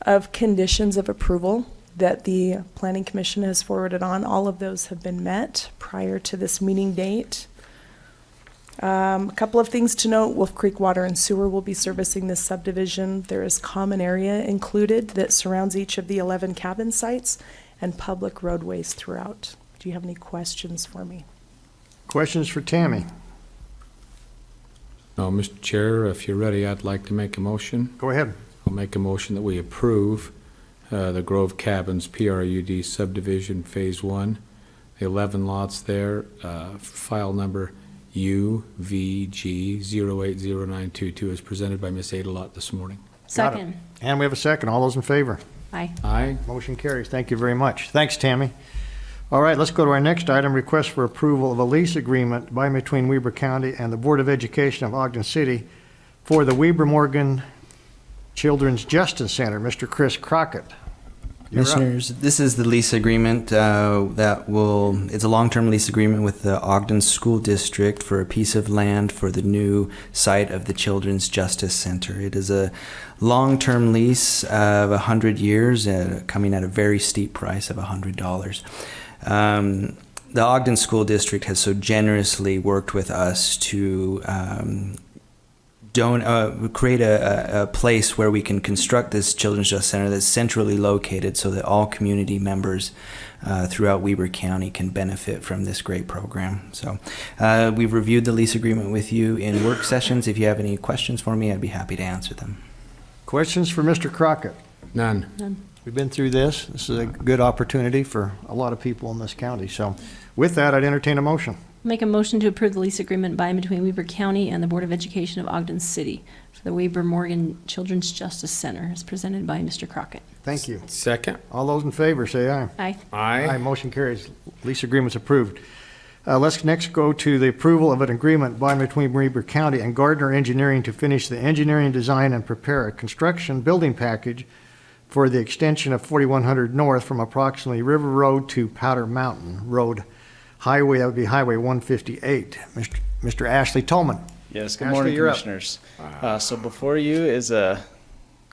of conditions of approval that the Planning Commission has forwarded on. All of those have been met prior to this meeting date. A couple of things to note: Wolf Creek Water and Sewer will be servicing this subdivision. There is common area included that surrounds each of the 11 cabin sites and public roadways throughout. Do you have any questions for me? Questions for Tammy? No, Mr. Chair, if you're ready, I'd like to make a motion. Go ahead. I'll make a motion that we approve the Grove Cabins PRUD subdivision Phase 1, the 11 lots there, file number UVG08092 is presented by Ms. Adelot this morning. Got it. Second. And we have a second. All those in favor? Aye. Aye. Motion carries. Thank you very much. Thanks, Tammy. All right, let's go to our next item, request for approval of a lease agreement by and between Weber County and the Board of Education of Ogden City for the Weber Morgan Children's Justice Center. Mr. Chris Crockett. You're up. Commissioners, this is the lease agreement it's a long-term lease agreement with the Ogden School District for a piece of land for the new site of the Children's Justice Center. It is a long-term lease of 100 years, coming at a very steep price of $100. The Ogden School District has so generously worked with us to create a place where we can construct this Children's Justice Center that's centrally located so that all community members throughout Weber County can benefit from this great program. So we've reviewed the lease agreement with you in work sessions. If you have any questions for me, I'd be happy to answer them. Questions for Mr. Crockett? None. None. We've been through this. This is a good opportunity for a lot of people in this county. So with that, I'd entertain a motion. Make a motion to approve the lease agreement by and between Weber County and the Board of Education of Ogden City for the Weber Morgan Children's Justice Center, as presented by Mr. Crockett. Thank you. Second. All those in favor, say aye. Aye. Aye. Motion carries. Lease agreement's approved. Let's next go to the approval of an agreement by and between Weber County and Gardner Engineering to finish the engineering design and prepare a construction building package for the extension of 4100 North from approximately River Road to Powder Mountain Road Highway. That would be Highway 158. Mr. Ashley Tolman. Yes, good Ashley, morning, you're up. Commissioners. So before you is a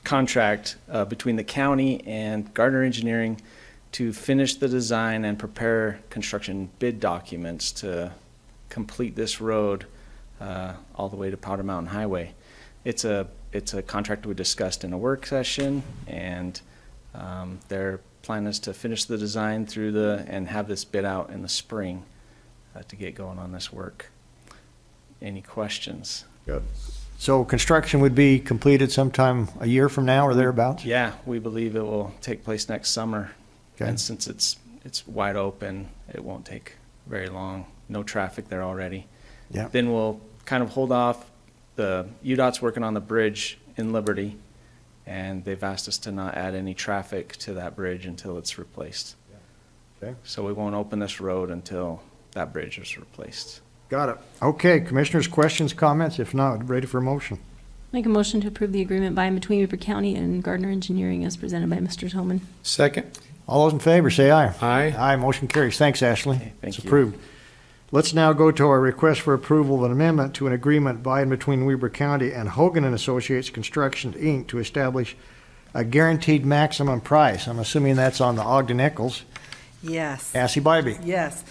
contract between the county and Gardner Engineering to finish the design and prepare construction bid documents to complete this road all the way to Powder Mountain Highway. It's a contract we discussed in a work session, and their plan is to finish the design and have this bid out in the spring to get going on this work. Any questions? Good. So construction would be completed sometime a year from now or thereabouts? Yeah, we believe it will take place next summer. Okay. And since it's wide open, it won't take very long. No traffic there already. Yeah. Then we'll kind of hold off. The UDOT's working on the bridge in Liberty, and they've asked us to not add any traffic to that bridge until it's replaced. Okay. So we won't open this road until that bridge is replaced. Got it. Okay, Commissioners, questions, comments? If not, ready for a motion. Make a motion to approve the agreement by and between Weber County and Gardner Engineering, as presented by Mr. Tolman. Second. All those in favor, say aye. Aye. Aye, motion carries. Thanks, Ashley. Okay, thank It's you. approved. Let's now go to our request for approval of an amendment to an agreement by and between Weber County and Hogan and Associates Construction, Inc. to establish a guaranteed maximum price. I'm assuming that's on the Ogden Eccles. Yes. Assy Bybee. Yes.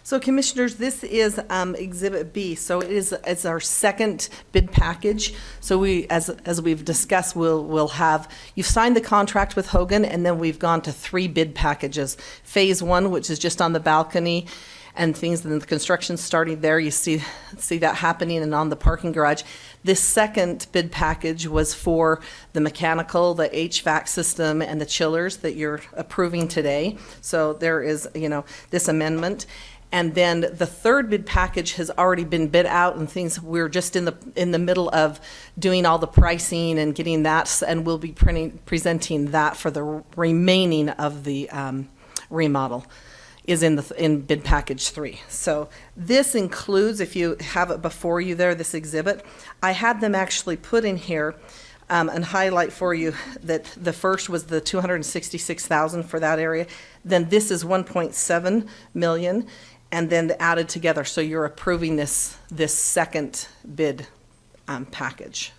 So Commissioners, this is Exhibit B. So it's our second bid package. So we, as we've discussed, we'll have, you've signed the contract with Hogan, and then we've gone to 3 bid packages. Phase 1, which is just on the balcony and things, and the construction starting there. You see that happening, and on the parking garage. This second bid package was for the mechanical, the HVAC system, and the chillers that you're approving today. So there is, this amendment. And then the third bid package has already been bid out and things. We're just in the middle of doing all the pricing and getting that, and we'll be presenting that for the remaining of the remodel is in bid package 3. So this includes, if you have it before you there, this exhibit, I had them actually put in here and highlight for you that the first was the $266,000 for that area. Then this is $1.7 million. And then added together, so you're approving this second bid package.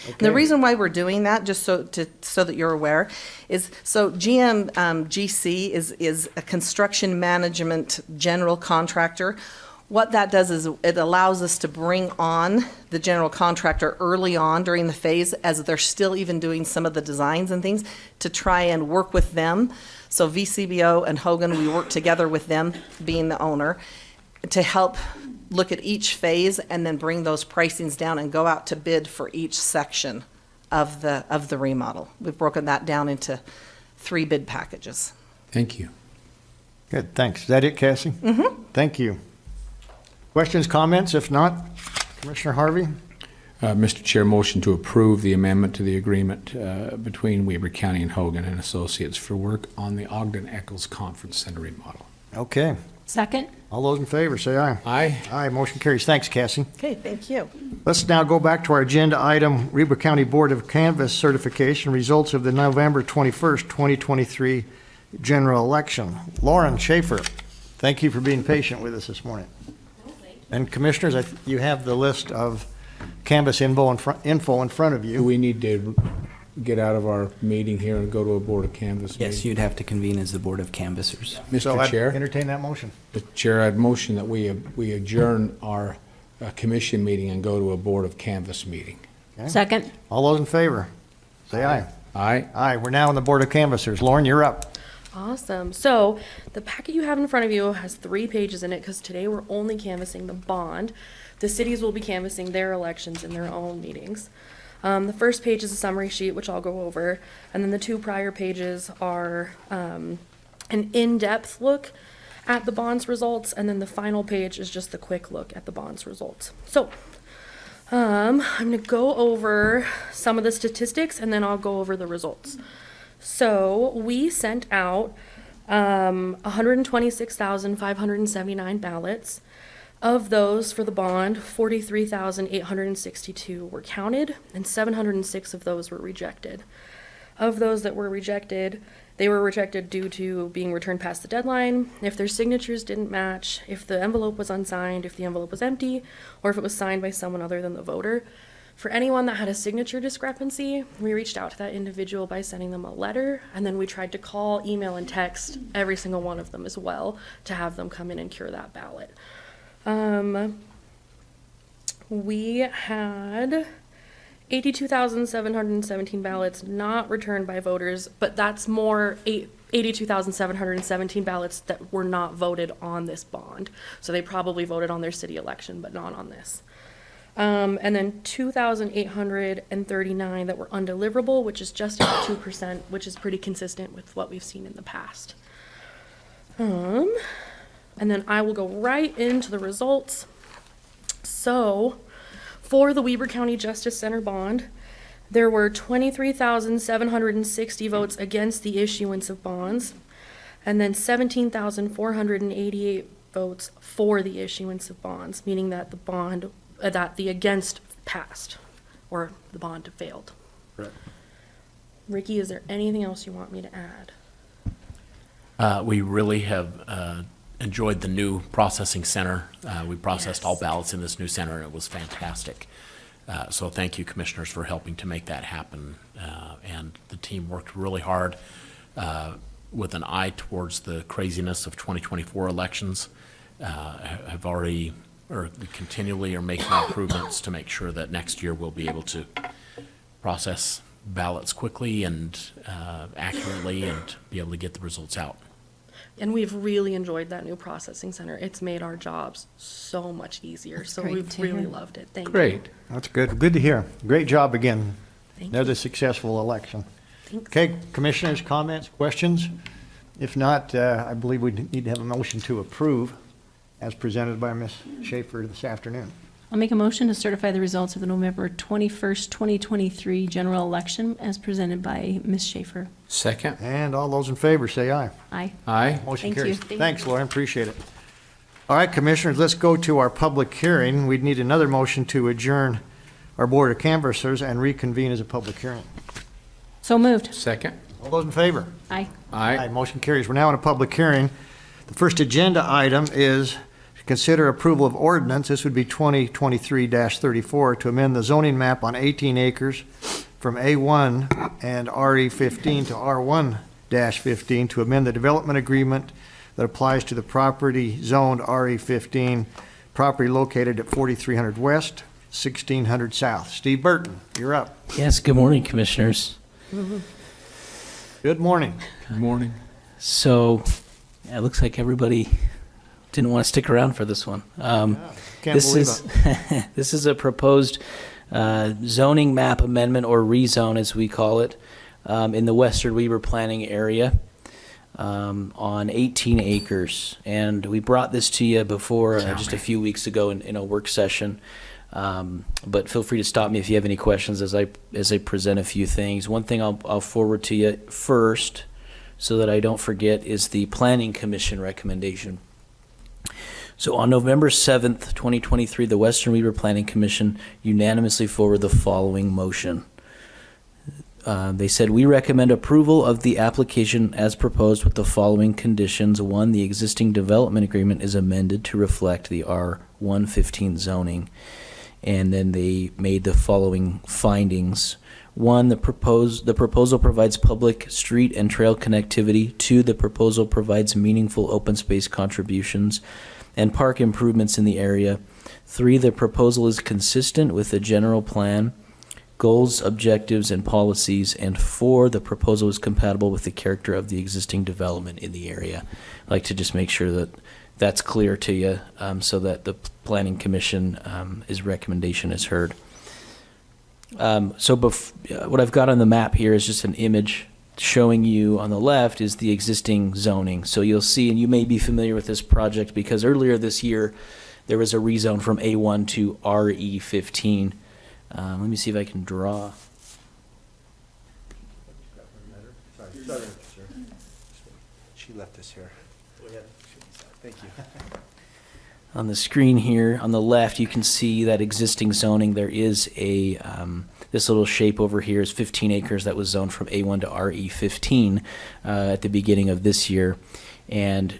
Okay. The reason why we're doing that, just so that you're aware, is so GC is a construction management general contractor. What that does is it allows us to bring on the general contractor early on during the phase, as they're still even doing some of the designs and things, to try and work with them. So VCBO and Hogan, we work together with them, being the owner, to help look at each phase and then bring those pricings down and go out to bid for each section of the remodel. We've broken that down into 3 bid packages. Thank you. Good, thanks. Is that it, Cassie? Mm-hmm. Thank you. Questions, comments? If not, Commissioner Harvey? Mr. Chair, motion to approve the amendment to the agreement between Weber County and Hogan and Associates for work on the Ogden Eccles Conference Center remodel. Okay. Second? All those in favor, say aye. Aye. Aye, motion carries. Thanks, Cassie. Okay, thank you. Let's now go back to our agenda item, Weber County Board of Canvass certification, results of the November 21st, 2023 general election. Lauren Schaefer, thank you for being patient with us this morning. And commissioners, you have the list of canvass info in front of Do you. we need to get out of our meeting here and go to a Board of Canvass meeting? Yes, you'd have to convene as the Board of Canvassers. So Mr. I'd Chair? entertain that motion. Mr. Chair, I'd motion that we adjourn our commission meeting and go to a Board of Canvass meeting. Okay. Second? All those in favor, say aye. Aye. Aye, we're now in the Board of Canvassers. Lauren, you're up. Awesome. So the packet you have in front of you has 3 pages in it because today we're only canvassing the bond. The cities will be canvassing their elections in their own meetings. The first page is a summary sheet, which I'll go over, and then the 2 prior pages are an in-depth look at the bond's results, and then the final page is just the quick look at the bond's results. So I'm going to go over some of the statistics, and then I'll go over the results. So we sent out 126,579 ballots. Of those for the bond, 43,862 were counted, and 706 of those were rejected. Of those that were rejected, they were rejected due to being returned past the deadline, if their signatures didn't match, if the envelope was unsigned, if the envelope was empty, or if it was signed by someone other than the voter. For anyone that had a signature discrepancy, we reached out to that individual by sending them a letter, and then we tried to call, email, and text every single one of them as well to have them come in and cure that ballot. We had 82,717 ballots not returned by voters, but that's more 82,717 ballots that were not voted on this bond. So they probably voted on their city election, but not on this. And then 2,839 that were undeliverable, which is just about 2%, which is pretty consistent with what we've seen in the past. And then I will go right into the results. So, for the Weber County Justice Center bond, there were 23,760 votes against the issuance of bonds, and then 17,488 votes for the issuance of bonds, meaning that the bond, that the against passed, or the bond failed. Right. Ricky, is there anything else you want me to add? We really have enjoyed the new processing center. We processed all ballots in this new center, and it was fantastic. So thank you, commissioners, for helping to make that happen. And the team worked really hard with an eye towards the craziness of 2024 elections. Have already, or continually are making improvements to make sure that next year we'll be able to process ballots quickly and accurately and be able to get the results out. And we've really enjoyed that new processing center. It's made our jobs so much easier. That's So great we've to really hear. loved it. Thank you. Great. That's good. Good to hear. Great job again. Thank Another successful election. Thanks. Okay, commissioners, comments, questions? If not, I believe we need to have a motion to approve as presented by Ms. Schaefer this afternoon. I'll make a motion to certify the results of the November 21st, 2023 general election as presented by Ms. Schaefer. Second. And all those in favor, say aye. Aye. Aye. Motion Thank you. carries. Thank Thanks, Lauren, appreciate it. All right, commissioners, let's go to our public hearing. We'd need another motion to adjourn our Board of Canvassers and reconvene as a public hearing. So moved. Second. All those in favor? Aye. Aye. Motion carries. We're now in a public hearing. The first agenda item is to consider approval of ordinance. This would be 2023-34 to amend the zoning map on 18 acres from A1 and RE15 to R1-15 to amend the development agreement that applies to the property zoned RE15, property located at 4300 West, 1600 South. Steve Burton, you're up. Yes, good morning, commissioners. Good morning. Good morning. So, yeah, it looks like everybody didn't want to stick around for this one. Can't This believe is this is a proposed zoning map amendment, or rezone as we call it, in the Western Weber planning area. on 18 acres. And we brought this to you before, just a few weeks ago in a work session. But feel free to stop me if you have any questions as I present a few things. One thing I'll forward to you first, so that I don't forget, is the Planning Commission recommendation. So on November 7th, 2023, the Western Weber Planning Commission unanimously forwarded the following motion. They said, we recommend approval of the application as proposed with the following conditions. One, the existing development agreement is amended to reflect the R115 zoning. And then they made the following findings. One, the proposal provides public street and trail connectivity. Two, the proposal provides meaningful open space contributions and park improvements in the area. Three, the proposal is consistent with the general plan, goals, objectives, and policies. And four, the proposal is compatible with the character of the existing development in the area. I'd like to just make sure that that's clear to you, so that the Planning Commission, his recommendation is heard. What I've got on the map here is just an image showing you on the left is the existing zoning. So you'll see, and you may be familiar with this project because earlier this year there was a rezone from A1 to RE15. Let me see if I can draw. Sorry, sir. She left this here. Thank you. On the screen here on the left, you can see that existing zoning. There is a this little shape over here is 15 acres that was zoned from A1 to RE15 at the beginning of this year. And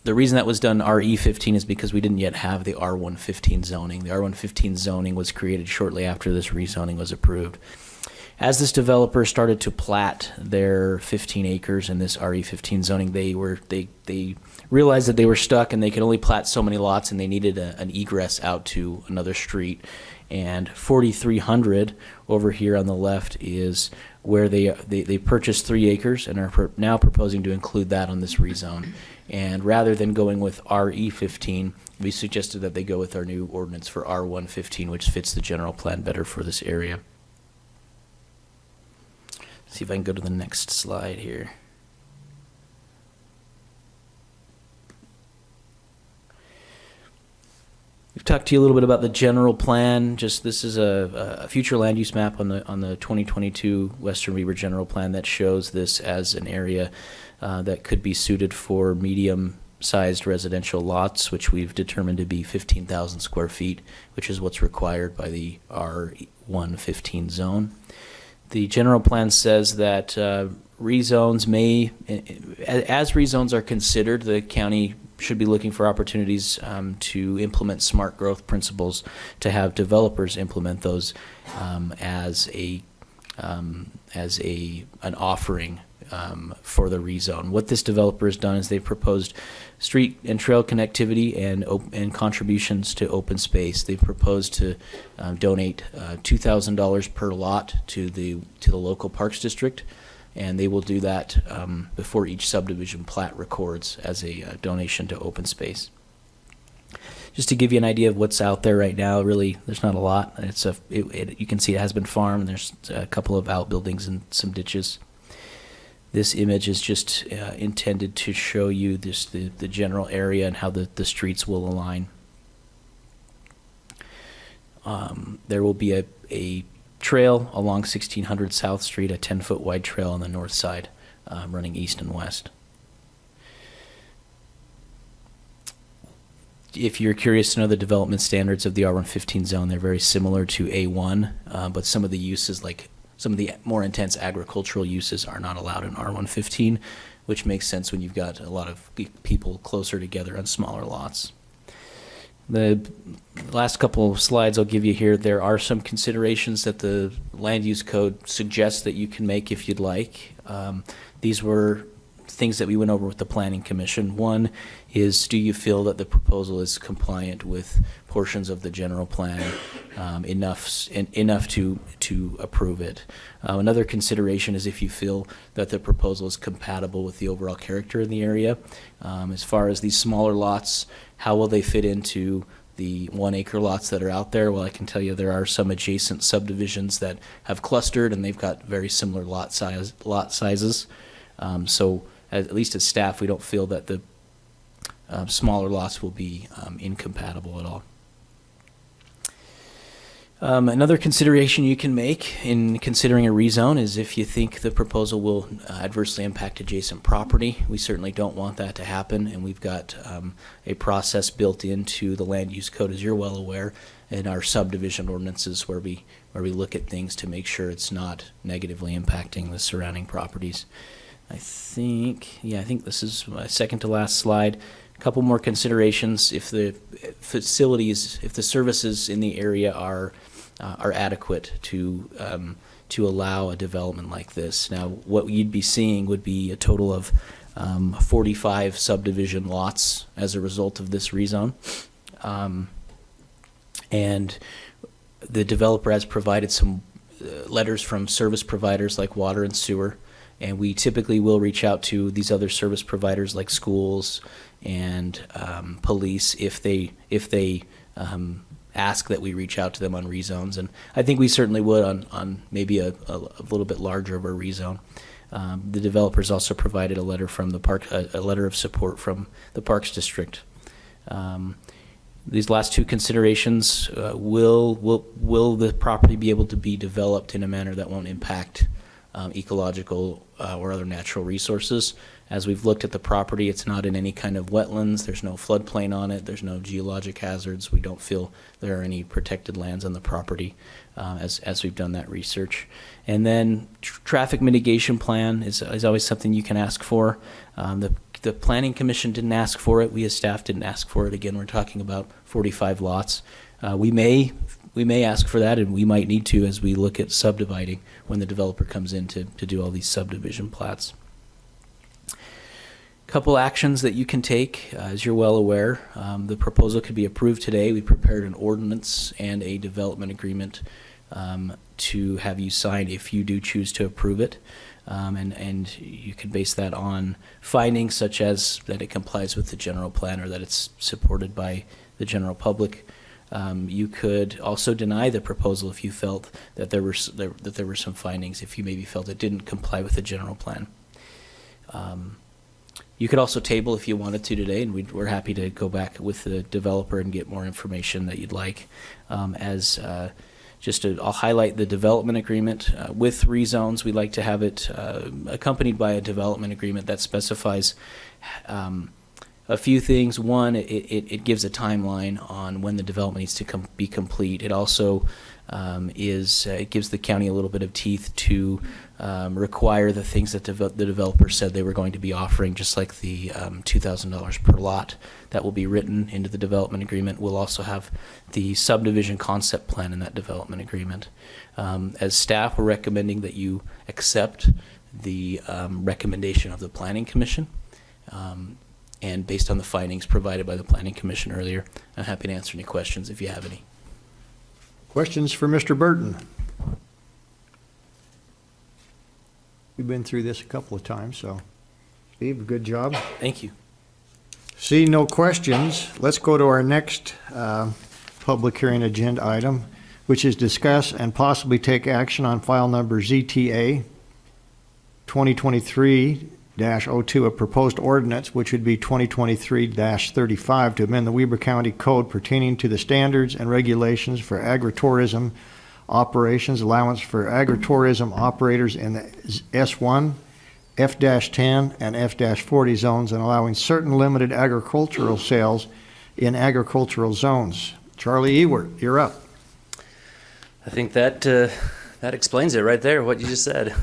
the reason that was done RE15 is because we didn't yet have the R115 zoning. The R115 zoning was created shortly after this rezoning was approved. As this developer started to plat their 15 acres in this RE15 zoning, they realized that they were stuck and they could only plat so many lots, and they needed an egress out to another street. And 4,300 over here on the left is where they purchased 3 acres and are now proposing to include that on this rezone. And rather than going with RE15, we suggested that they go with our new ordinance for R115, which fits the general plan better for this area. See if I can go to the next slide here. We've talked to you a little bit about the general plan. Just this is a future land use map on the 2022 Western Weber general plan that shows this as an area that could be suited for medium-sized residential lots, which we've determined to be 15,000 square feet, which is what's required by the R115 zone. The general plan says that rezones as rezones are considered, the county should be looking for opportunities to implement smart growth principles, to have developers implement those as an offering for the rezone. What this developer has done is they've proposed street and trail connectivity and contributions to open space. They've proposed to donate $2,000 per lot to the local parks district, and they will do that before each subdivision plat records as a donation to open space. Just to give you an idea of what's out there right now, really, there's not a lot. You can see it has been farmed. There's a couple of outbuildings and some ditches. This image is just intended to show you the general area and how the streets will align. There will be a trail along 1600 South Street, a 10-foot wide trail on the north side, running east and west. If you're curious to know the development standards of the R115 zone, they're very similar to A1, but some of the uses, like some of the more intense agricultural uses, are not allowed in R115, which makes sense when you've got a lot of people closer together on smaller lots. The last couple of slides I'll give you here, there are some considerations that the land use code suggests that you can make if you'd like. These were things that we went over with the Planning Commission. One is, do you feel that the proposal is compliant with portions of the general plan enough to approve it? Another consideration is if you feel that the proposal is compatible with the overall character in the area. As far as these smaller lots, how will they fit into the 1 acre lots that are out there? Well, I can tell you there are some adjacent subdivisions that have clustered and they've got very similar lot sizes. So at least as staff, we don't feel that the smaller lots will be incompatible at all. Another consideration you can make in considering a rezone is if you think the proposal will adversely impact adjacent property. We certainly don't want that to happen, and we've got a process built into the land use code, as you're well aware, in our subdivision ordinances where we look at things to make sure it's not negatively impacting the surrounding properties. I think this is my second to last slide. A couple more considerations. If the facilities, if the services in the area are adequate to allow a development like this. Now, what you'd be seeing would be a total of 45 subdivision lots as a result of this rezone. And the developer has provided some letters from service providers like water and sewer, and we typically will reach out to these other service providers like schools and police if they ask that we reach out to them on rezones, and I think we certainly would on maybe a little bit larger of a rezone. The developers also provided a letter from the park, a letter of support from the Parks District. These last two considerations: will the property be able to be developed in a manner that won't impact ecological or other natural resources? As we've looked at the property, it's not in any kind of wetlands. There's no floodplain on it. There's no geologic hazards. We don't feel there are any protected lands on the property as we've done that research. And then traffic mitigation plan is always something you can ask for. The Planning Commission didn't ask for it. We as staff didn't ask for it. Again, we're talking about 45 lots. We may ask for that, and we might need to as we look at subdividing when the developer comes in to do all these subdivision plats. Couple actions that you can take, as you're well aware. The proposal could be approved today. We prepared an ordinance and a development agreement to have you sign if you do choose to approve it. And you can base that on findings such as that it complies with the general plan or that it's supported by the general public. You could also deny the proposal if you felt that there were some findings, if you maybe felt it didn't comply with the general plan. You could also table if you wanted to today, and we're happy to go back with the developer and get more information that you'd like. I'll highlight the development agreement. With rezones, we like to have it accompanied by a development agreement that specifies a few things. One, it gives a timeline on when the development needs to be complete. It also it gives the county a little bit of teeth to require the things that the developer said they were going to be offering, just like the $2,000 per lot that will be written into the development agreement. We'll also have the subdivision concept plan in that development agreement. As staff, we're recommending that you accept the recommendation of the Planning Commission. And based on the findings provided by the Planning Commission earlier, I'm happy to answer any questions if you have any. Questions for Mr. Burton? We've been through this a couple of times, so Steve, good job. Thank you. See no questions. Let's go to our next public hearing agenda item, which is discuss and possibly take action on file number ZTA 2023-02, a proposed ordinance, which would be 2023-35, to amend the Weber County Code pertaining to the standards and regulations for agritourism operations, allowance for agritourism operators in the S1, F-10, and F-40 zones, and allowing certain limited agricultural sales in agricultural zones. Charlie Ewert, you're up. I think that explains it right there, what you just said.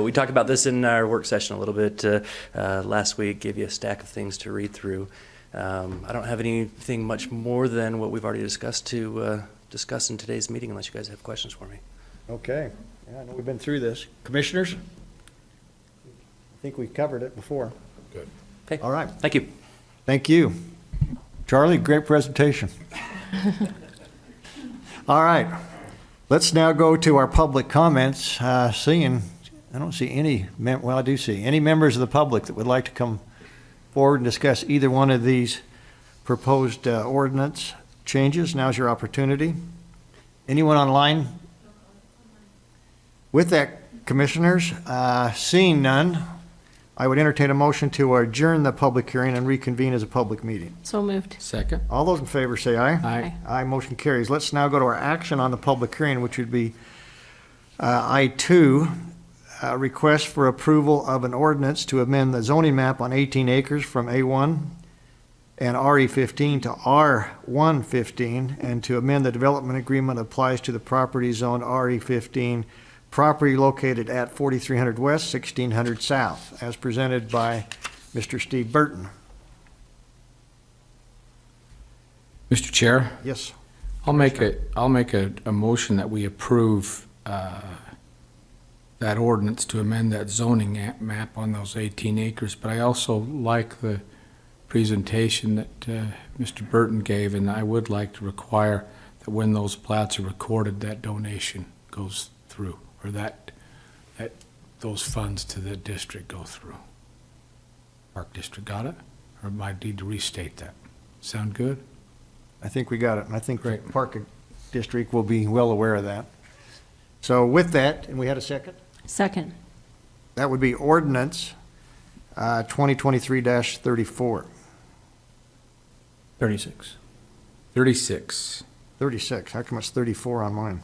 We talked about this in our work session a little bit last week, gave you a stack of things to read through. I don't have anything much more than what we've already discussed to discuss in today's meeting, unless you guys have questions for me. Okay. Yeah, I know we've been through this. Commissioners? I think we covered it before. Good. Okay. All right. Thank you. Thank you. Charlie, great presentation. All right. Let's now go to our public comments. I don't see any, well, I do see any members of the public that would like to come forward and discuss either one of these proposed ordinance changes. Now's your opportunity. Anyone online? With that, commissioners, seeing none, I would entertain a motion to adjourn the public hearing and reconvene as a public meeting. So moved. Second. All those in favor say aye. Aye. Aye, motion carries. Let's now go to our action on the public hearing, which would be I-2, request for approval of an ordinance to amend the zoning map on 18 acres from A1 and RE15 to R115, and to amend the development agreement applies to the property zone RE15, property located at 4300 West, 1600 South, as presented by Mr. Steve Burton. Mr. Chair, Yes. I'll make a motion that we approve that ordinance to amend that zoning map on those 18 acres, but I also like the presentation that Mr. Burton gave, and I would like to require that when those plats are recorded, that donation goes through, or that those funds to the district go through. Park District, got it? Or might need to restate that. Sound good? I think we got it, and I think the Park District will be well aware of that. So with that, and we had a second? Second. That would be ordinance 2023-34. 36. 36. 36, how come it's 34 on mine?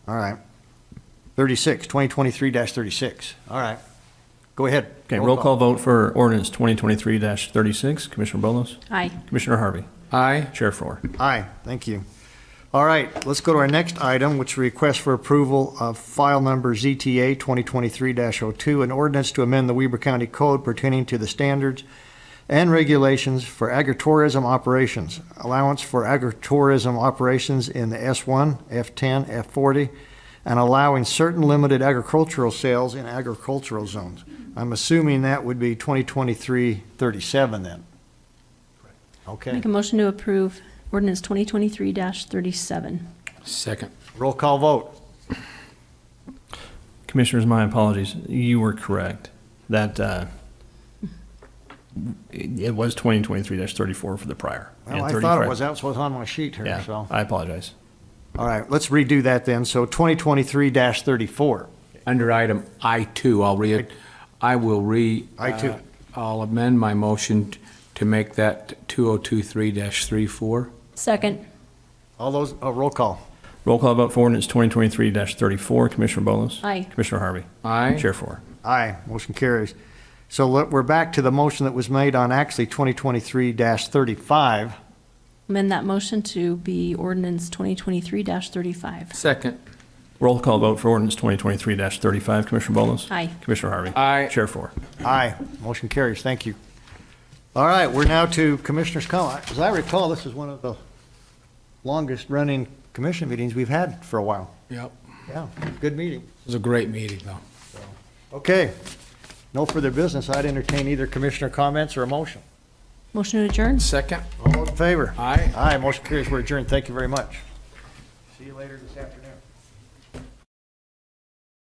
All right. 36, 2023-36, all right. Go ahead. Okay, roll call vote for ordinance 2023-36. Commissioner Bolos? Aye. Commissioner Harvey? Aye. Chair Floor? Aye, thank you. All right, let's go to our next item, which requests for approval of file number ZTA 2023-02, an ordinance to amend the Weber County Code pertaining to the standards and regulations for agritourism operations, allowance for agritourism operations in the S1, F10, F40, and allowing certain limited agricultural sales in agricultural zones. I'm assuming that would be 2023-37 then. Okay. Make a motion to approve ordinance 2023-37. Second. Roll call vote. Commissioners, my apologies. You were correct. That it was 2023-34 for the prior. Well, and I 35 thought it was, that's what's on my sheet here, Yeah, so. I apologize. All right, let's redo that then. So 2023-34. Under item I2, I2. I'll amend my motion to make that 2023-34. Second. All those, roll call. Roll call vote for ordinance 2023-34. Commissioner Bolos? Aye. Commissioner Harvey? Aye. Chair Floor? Aye, motion carries. So we're back to the motion that was made on actually 2023-35. Amend that motion to be ordinance 2023-35. Second. Roll call vote for ordinance 2023-35. Commissioner Bolos? Aye. Commissioner Harvey? Aye. Chair Floor? Aye, motion carries. Thank you. All right, we're now to Commissioners' comment. As I recall, this is one of the longest-running commission meetings we've had for a while. Yep. Yeah, good meeting. It was a great meeting, though. Okay, no further business. I'd entertain either commissioner comments or a motion. Motion to adjourn? Second. All those in favor? Aye. Aye, motion carries. We're adjourned. Thank you very much. See you later this afternoon.